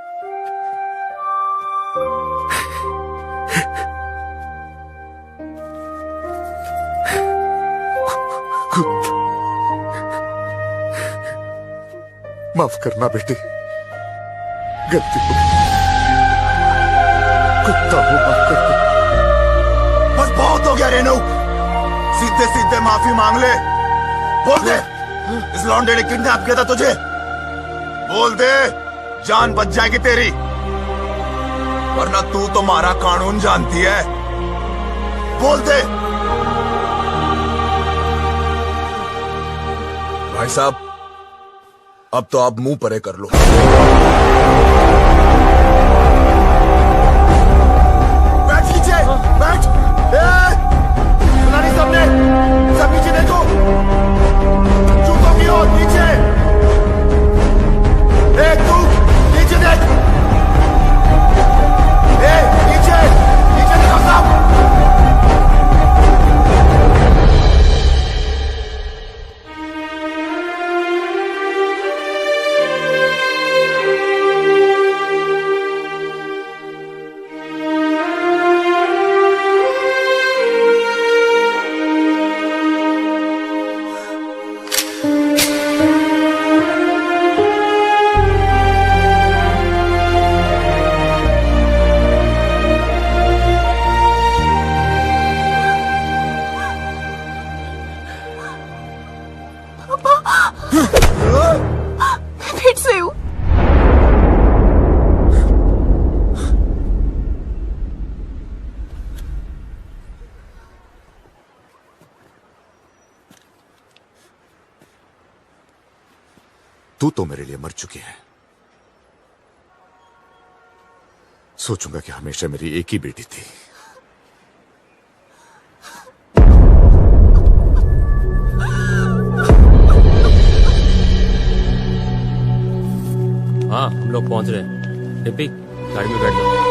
Speaker 13: कुत्ता, माफ करना बेटी, गलती हो गई, कुत्ता हूं, माफ कर दो।
Speaker 12: बस बहुत हो गया रेनू, सीधे सीधे माफी मांग ले। बोल दे इस लौंडे ने किडनैप किया था तुझे, बोल दे, जान बच जाएगी तेरी, वरना तू तो हमारा कानून जानती है। बोल दे।
Speaker 4: भाई साहब, अब तो आप मुंह परे कर लो।
Speaker 12: बैठ नीचे, बैठ। सुना नहीं सबने? सब नीचे देखो, जूतों की ओर नीचे। तू नीचे देख, नीचे नीचे देखो सब।
Speaker 13: तू तो मेरे लिए मर चुकी है। सोचूंगा कि हमेशा मेरी एक ही बेटी थी।
Speaker 7: हाँ, हम लोग पहुंच रहे हैं। डिम्पी, गाड़ी में बैठ जाओ।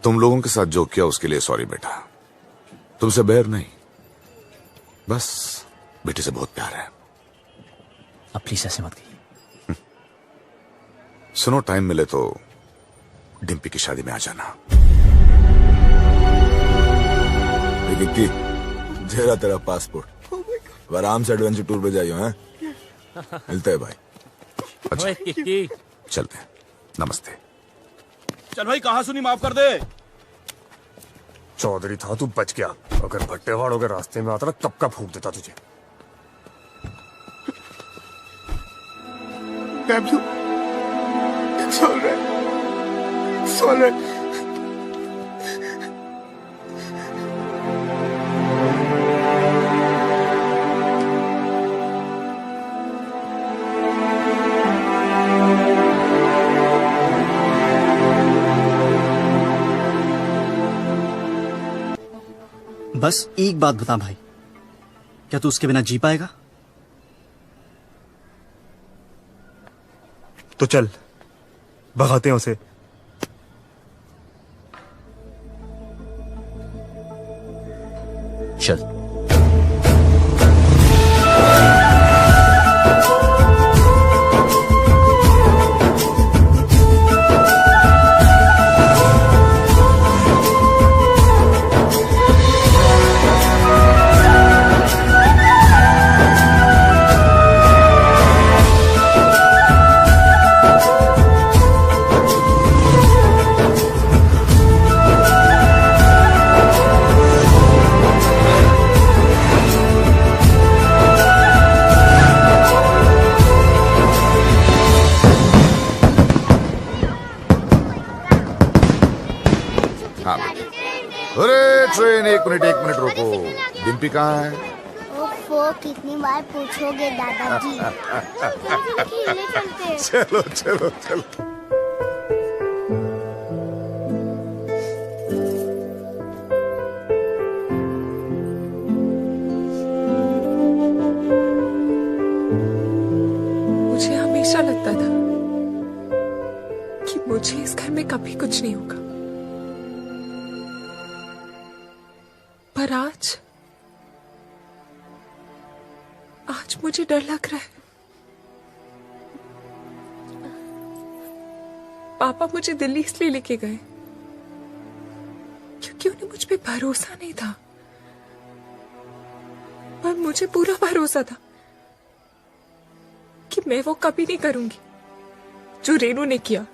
Speaker 13: तुम लोगों के साथ जो किया उसके लिए सॉरी बेटा, तुमसे बैर नहीं, बस बेटी से बहुत प्यार है।
Speaker 16: अब प्लीज ऐसे मत कहिए।
Speaker 13: सुनो, टाइम मिले तो डिम्पी की शादी में आ जाना।
Speaker 4: विक्की, तेरा तेरा पासपोर्ट, आराम से एडवेंचर टूर पे जाइयो हैं। मिलते हैं भाई।
Speaker 7: अच्छा,
Speaker 13: चलते हैं, नमस्ते।
Speaker 21: चल भाई, कहा सुनी, माफ कर दे।
Speaker 2: चौधरी था तू, बच गया। अगर भट्टेवाड़ों के रास्ते में आता ना, तब का फूंक देता तुझे। Pablo, it's all right. It's all right.
Speaker 15: बस एक बात बता भाई, क्या तू उसके बिना जी पाएगा?
Speaker 1: तो चल भगाते हैं उसे।
Speaker 14: चल।
Speaker 13: हाँ अरे ट्रेन एक मिनट रुको। डिम्पी कहाँ है?
Speaker 20: ओफो, कितनी बार पूछोगे दादाजी।
Speaker 13: चलो चलो चलो।
Speaker 18: मुझे हमेशा लगता था कि मुझे इस घर में कभी कुछ नहीं होगा, पर आज मुझे डर लग रहा है। पापा मुझे दिल्ली इसलिए लेके गए क्योंकि उन्हें मुझ पे भरोसा नहीं था, पर मुझे पूरा भरोसा था कि मैं वो कभी नहीं करूंगी जो रेनू ने किया।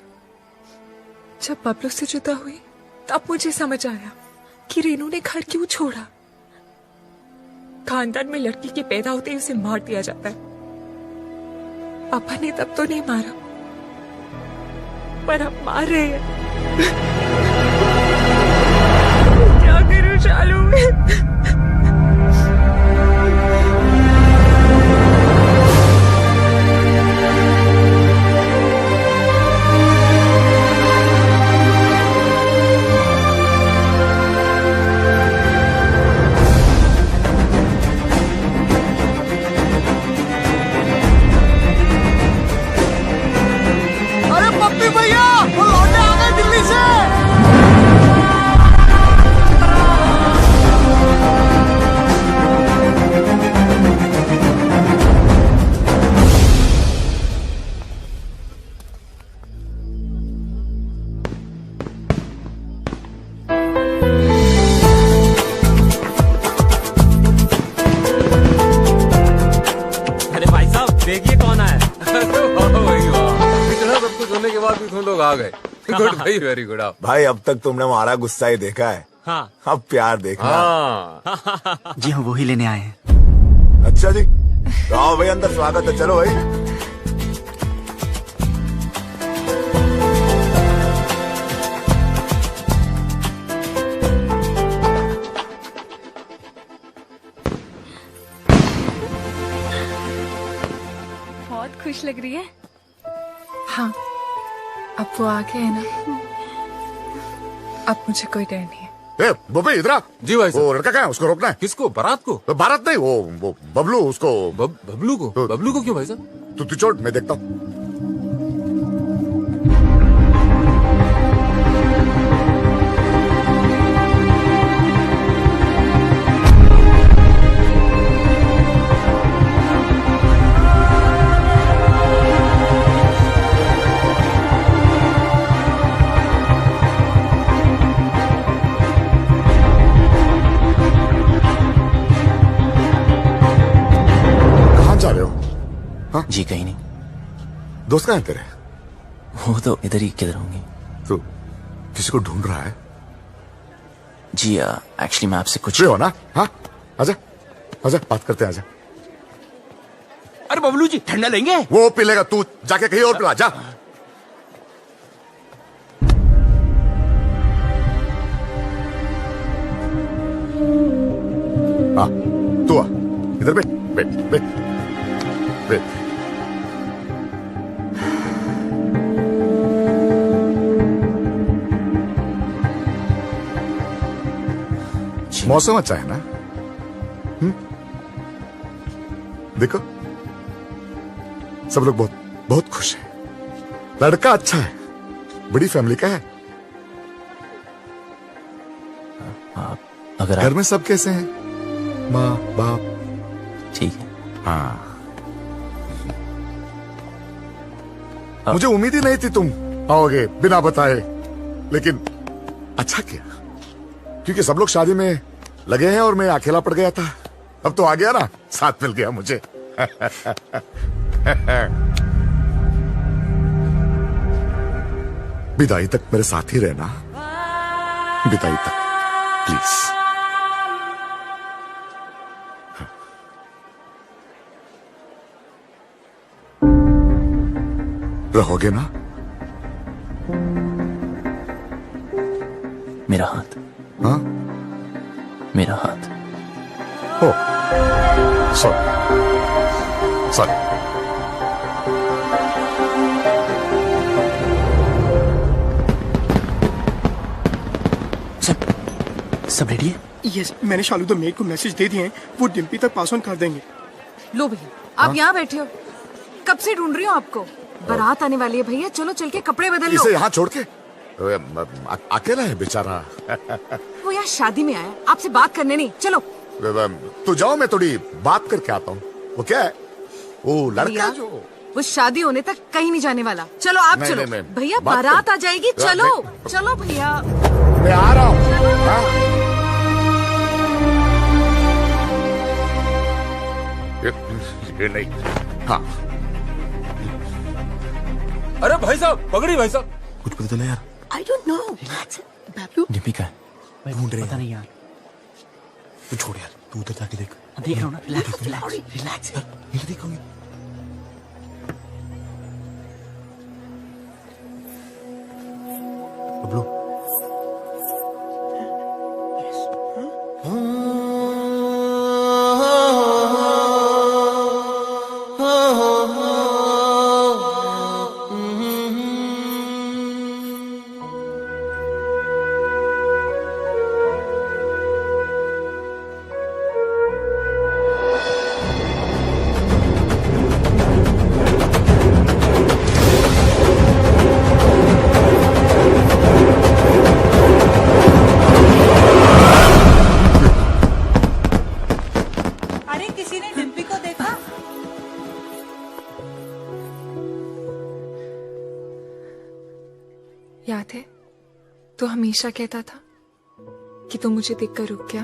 Speaker 18: जब बबलू से जुदा हुई तब मुझे समझ आया कि रेनू ने घर क्यों छोड़ा। खानदान में लड़की के पैदा होते ही उसे मार दिया जाता है। पापा ने तब तो नहीं मारा, पर अब मार रहे हैं। क्या करूं शालू?
Speaker 6: आ गए। गुड भाई, वेरी गुड। आप
Speaker 4: भाई अब तक तुमने हमारा गुस्सा ही देखा है।
Speaker 6: हाँ।
Speaker 4: अब प्यार देखना।
Speaker 6: हाँ।
Speaker 15: जी हाँ, वही लेने आए हैं।
Speaker 4: अच्छा जी, तो आओ भाई अंदर, स्वागत है। चलो भाई।
Speaker 10: बहुत खुश लग रही है।
Speaker 18: हाँ, अब वो आ गए ना, अब मुझे कोई डर नहीं है।
Speaker 13: बबे इधर आ।
Speaker 6: जी भाई साहब।
Speaker 13: वो लड़का कहाँ है? उसको रोकना है।
Speaker 6: किसको? बारात को?
Speaker 13: बारात नहीं, वो बबलू। उसको
Speaker 6: बबलू को? बबलू को क्यों भाई साहब?
Speaker 13: तू चोट, मैं देखता हूँ।
Speaker 14: जी कहीं नहीं।
Speaker 13: दोस्त कहाँ है तेरे?
Speaker 14: वो तो इधर ही किधर होंगे।
Speaker 13: तो किसी को ढूंढ रहा है?
Speaker 14: जी एक्चुअली मैं आपसे कुछ
Speaker 13: हो ना। हाँ, आजा आजा, बात करते हैं, आजा।
Speaker 21: अरे बबलू जी, ठंडा लेंगे?
Speaker 13: वो पी लेगा, तू जाके कहीं और पिला जा। हाँ, तू आ इधर, बैठ बैठ बैठ बैठ।
Speaker 14: जी
Speaker 13: मौसम अच्छा है ना? देखो सब लोग बहुत बहुत खुश हैं। लड़का अच्छा है, बड़ी फैमिली का है।
Speaker 16: अगर
Speaker 13: घर में सब कैसे हैं? माँ बाप?
Speaker 16: ठीक है।
Speaker 13: हाँ, मुझे उम्मीद ही नहीं थी तुम आओगे बिना बताए, लेकिन अच्छा किया, क्योंकि सब लोग शादी में लगे हैं और मैं अकेला पड़ गया था। अब तो आ गया ना, साथ मिल गया मुझे। विदाई तक मेरे साथ ही रहना, विदाई तक प्लीज। रहोगे ना?
Speaker 16: मेरा हाथ।
Speaker 13: हाँ,
Speaker 16: मेरा हाथ।
Speaker 13: ओ सॉरी सॉरी।
Speaker 16: सब रेडी है?
Speaker 2: यस, मैंने शालू द मेड को मैसेज दे दिए हैं, वो डिम्पी तक पास ऑन कर देंगे।
Speaker 18: लो भैया, आप यहाँ बैठे हो, कब से ढूंढ रही हूँ आपको। बारात आने वाली है भैया, चलो चल के कपड़े बदल लो।
Speaker 13: इसे यहाँ छोड़ के अकेला है बेचारा।
Speaker 18: वो यहाँ शादी में आया, आपसे बात करने नहीं। चलो
Speaker 13: तो जाओ, मैं थोड़ी बात करके आता हूँ। वो क्या है? वो लड़का जो
Speaker 18: वो शादी होने तक कहीं नहीं जाने वाला। चलो आप
Speaker 13: नहीं,
Speaker 18: चलो
Speaker 13: नहीं,
Speaker 18: भैया,
Speaker 13: बात
Speaker 18: बारात
Speaker 13: कर-
Speaker 18: आ जाएगी। चलो चलो भैया,
Speaker 13: मैं आ रहा हूँ। हाँ? ये नहीं। हाँ,
Speaker 6: अरे भाई साहब, पकड़ी भाई साहब।
Speaker 1: कुछ पता चला यार?
Speaker 18: I don't know. Bablu
Speaker 16: Dimpy का है?
Speaker 1: ढूंढ रहे
Speaker 22: पता नहीं यार।
Speaker 1: तू छोड़ यार, तू उधर जाके देख।
Speaker 22: देख रहा हूँ ना, रिलैक्स रिलैक्स।
Speaker 1: ये देखोगे? बबलू,
Speaker 11: अरे किसी ने डिम्पी को देखा?
Speaker 18: याद है, तो हमेशा कहता था कि तू मुझे देखकर रुक गया।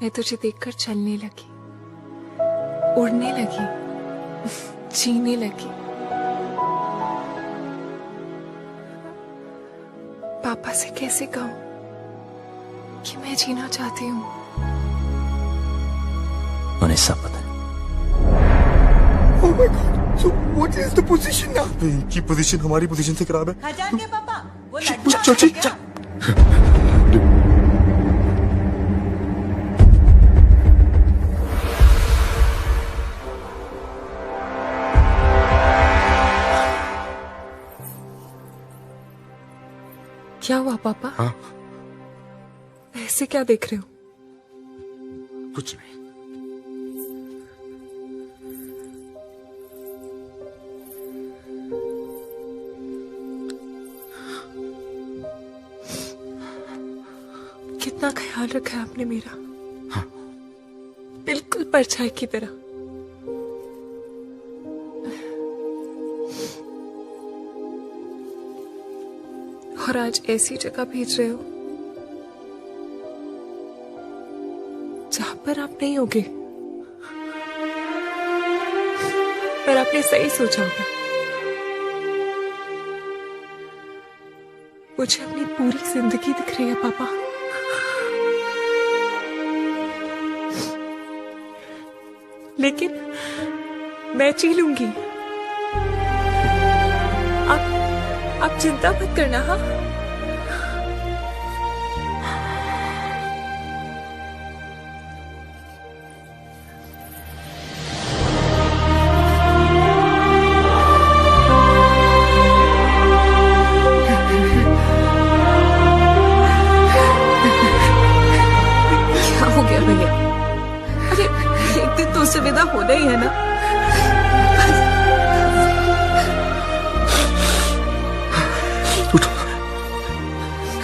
Speaker 18: मैं तुझे देखकर चलने लगी, उड़ने लगी, जीने लगी। पापा से कैसे कहूं कि मैं जीना चाहती हूँ।
Speaker 16: उन्हें सब पता है।
Speaker 2: Oh my God! So what is the position now?
Speaker 1: इनकी पोजीशन हमारी पोजीशन से खराब है।
Speaker 11: खजान के पापा, वो
Speaker 1: चल चल चल।
Speaker 18: क्या हुआ पापा?
Speaker 13: हाँ?
Speaker 18: ऐसे क्या देख रहे हो?
Speaker 13: कुछ नहीं।
Speaker 18: कितना ख्याल रखा है आपने मेरा।
Speaker 13: हाँ।
Speaker 18: बिल्कुल परछाई की तरह। और आज ऐसी जगह भेज रहे हो जहां पर आप नहीं होगे, पर आपने सही सोचा होगा। मुझे अपनी पूरी जिंदगी दिख रही है पापा। लेकिन मैं जी लूंगी। आप चिंता मत करना। हाँ,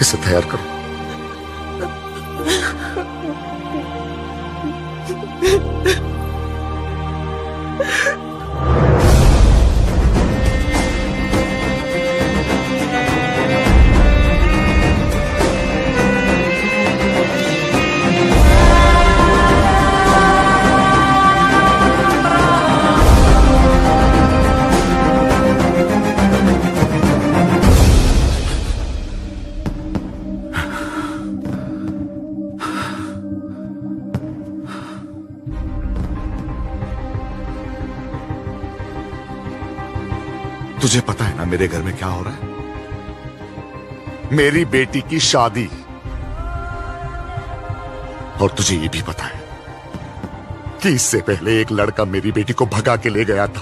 Speaker 13: इसे तैयार करो। तुझे पता है ना मेरे घर में क्या हो रहा है? मेरी बेटी की शादी। और तुझे ये भी पता है कि इससे पहले एक लड़का मेरी बेटी को भगा के ले गया था।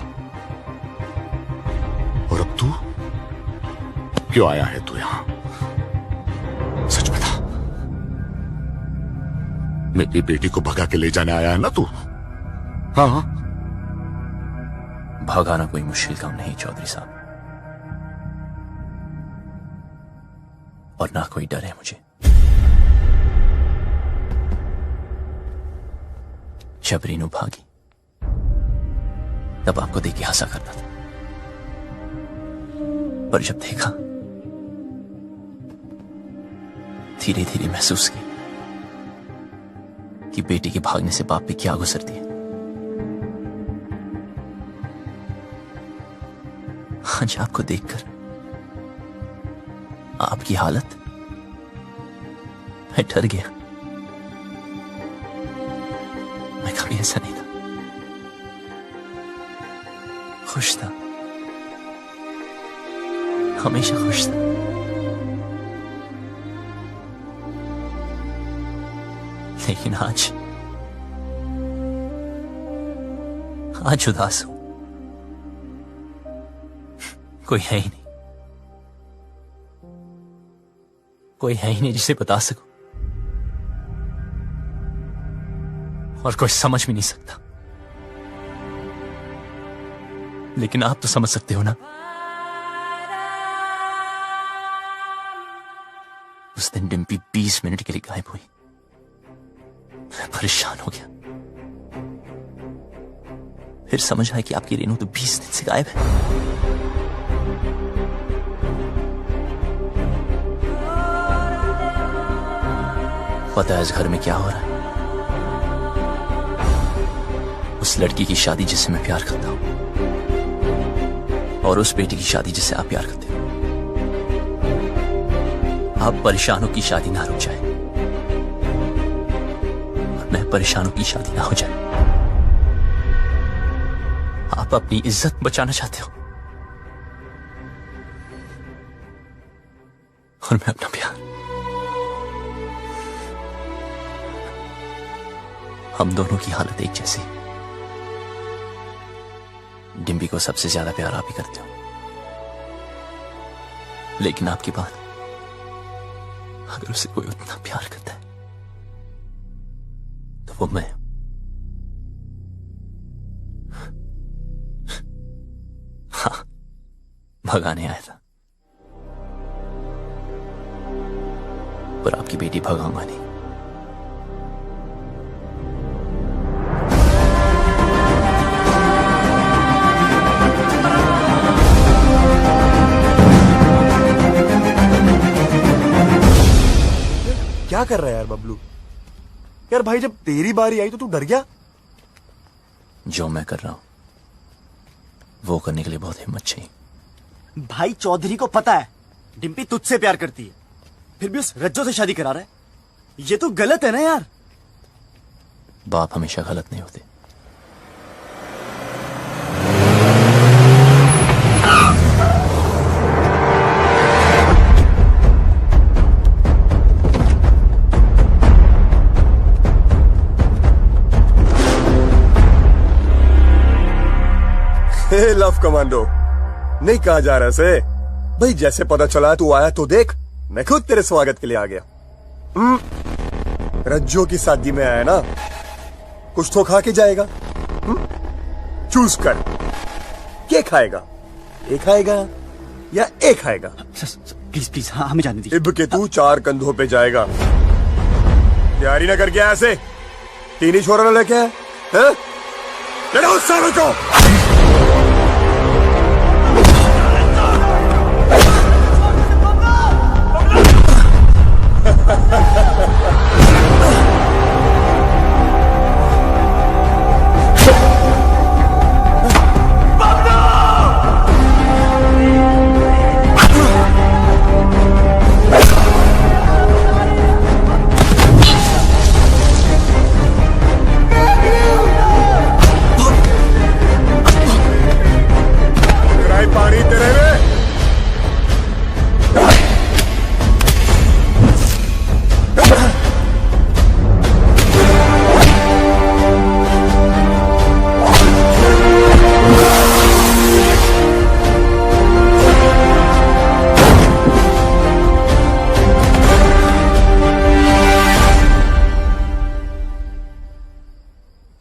Speaker 13: और अब तू क्यों आया है तू यहां? सच बता, मेरी बेटी को भगा के ले जाने आया है ना तू? हाँ हाँ।
Speaker 14: भगाना कोई मुश्किल काम नहीं चौधरी साहब, और ना कोई डर है मुझे। जब रीनू भागी तब आपको देख के हंसा करता था, पर जब देखा धीरे धीरे महसूस की कि बेटी के भागने से बाप पे क्या गुजरती है। आज आपको देखकर आपकी हालत, मैं डर गया। मैं कभी ऐसा नहीं था, खुश था, हमेशा खुश था। लेकिन आज उदास हूं। कोई है ही नहीं, कोई है ही नहीं जिसे बता सकूं, और कोई समझ भी नहीं सकता। लेकिन आप तो समझ सकते हो ना। उस दिन डिम्पी 20 मिनट के लिए गायब हुई। मैं परेशान हो गया। फिर समझ आया कि आपकी रेनू तो 20 दिन से गायब है। पता है इस घर में क्या हो रहा है? उस लड़की की शादी जिससे मैं प्यार करता हूं, और उस बेटी की शादी जिससे आप प्यार करते हो। आप परेशानों की शादी ना रुक जाए, और मैं परेशानों की शादी ना हो जाए। आप अपनी इज्जत बचाना चाहते हो, और मैं अपना प्यार। हम दोनों की हालत एक जैसी। डिम्पी को सबसे ज्यादा प्यार आप ही करते हो, लेकिन आपकी बात, अगर उसे कोई उतना प्यार करता है तो वो मैं। हाँ, भगाने आया था, पर आपकी बेटी भगाऊंगा नहीं।
Speaker 1: क्या कर रहा है यार बबलू? यार भाई, जब तेरी बारी आई तो तू डर गया?
Speaker 14: जो मैं कर रहा हूं वो करने के लिए बहुत हिम्मत चाहिए।
Speaker 15: भाई चौधरी को पता है डिम्पी तुझसे प्यार करती है, फिर भी उस रज्जो से शादी करा रहा है। ये तो गलत है ना यार।
Speaker 14: बाप हमेशा गलत नहीं होते।
Speaker 17: लव कमांडो नहीं कहा जा रहा से भाई। जैसे पता चला तू आया तो देख, मैं खुद तेरे स्वागत के लिए आ गया। रज्जो की शादी में आया ना, कुछ तो खा के जाएगा। चूज कर, क्या खाएगा? एक खाएगा या एक खाएगा?
Speaker 15: प्लीज प्लीज, हाँ हमें जाने दीजिए।
Speaker 1: इब के तू 4 कंधों पे जाएगा। तैयारी ना करके ऐसे 3 ही छोरा ना लेके आए हैं? लड़ो सालों को। पानी तेरे में।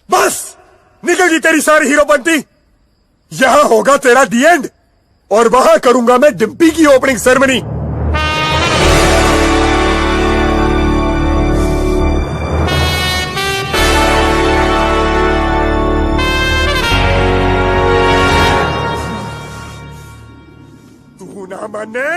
Speaker 1: बस निकल गई तेरी सारी हीरोपंती। यहां होगा तेरा दी एंड और वहां करूंगा मैं डिम्पी की ओपनिंग सेरेमनी। तू ना माने?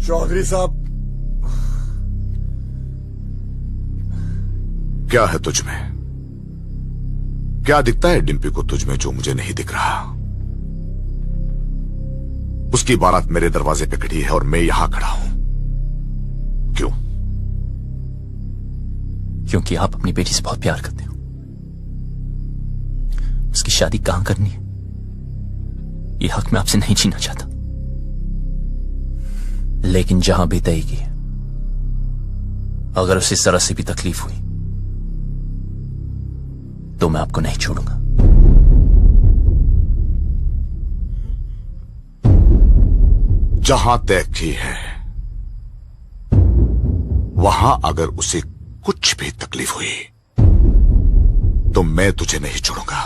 Speaker 1: चौधरी साहब,
Speaker 13: क्या है तुझ में? क्या दिखता है डिम्पी को तुझ में जो मुझे नहीं दिख रहा? उसकी बारात मेरे दरवाजे पे खड़ी है और मैं यहां खड़ा हूं। क्यों?
Speaker 16: क्योंकि आप अपनी बेटी से बहुत प्यार करते हो। उसकी शादी कहां करनी है ये हक मैं आपसे नहीं छीनना चाहता, लेकिन जहां भी तय की, अगर उसे जरा से भी तकलीफ हुई तो मैं आपको नहीं छोड़ूंगा।
Speaker 13: जहां तय की है वहां अगर उसे कुछ भी तकलीफ हुई तो मैं तुझे नहीं छोड़ूंगा।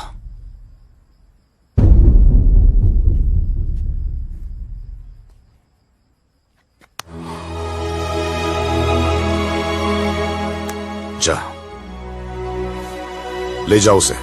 Speaker 13: जा, ले जाओ उसे।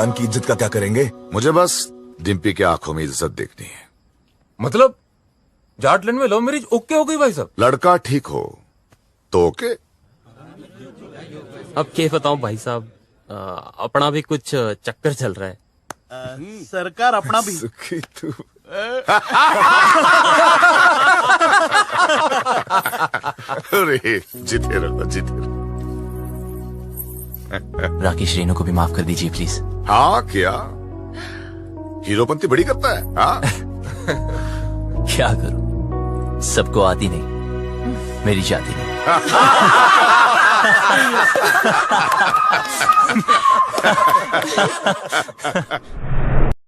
Speaker 4: खानदान की इज्जत का क्या करेंगे?
Speaker 13: मुझे बस डिम्पी की आंखों में इज्जत देखनी है।
Speaker 6: मतलब जाटलैंड में लव मैरिज ओके हो गई भाई साहब?
Speaker 13: लड़का ठीक हो तो ओके।
Speaker 9: अब क्या बताऊं भाई साहब, अपना भी कुछ चक्कर चल रहा है।
Speaker 5: सरकार अपना भी
Speaker 13: सुखी तू। अरे जीते रहो जीते रहो।
Speaker 14: राकेश रेणु को भी माफ कर दीजिए प्लीज।
Speaker 13: हाँ क्या हीरोपंती बड़ी करता है? हाँ
Speaker 14: क्या करूं, सबको आती नहीं, मेरी जाती नहीं।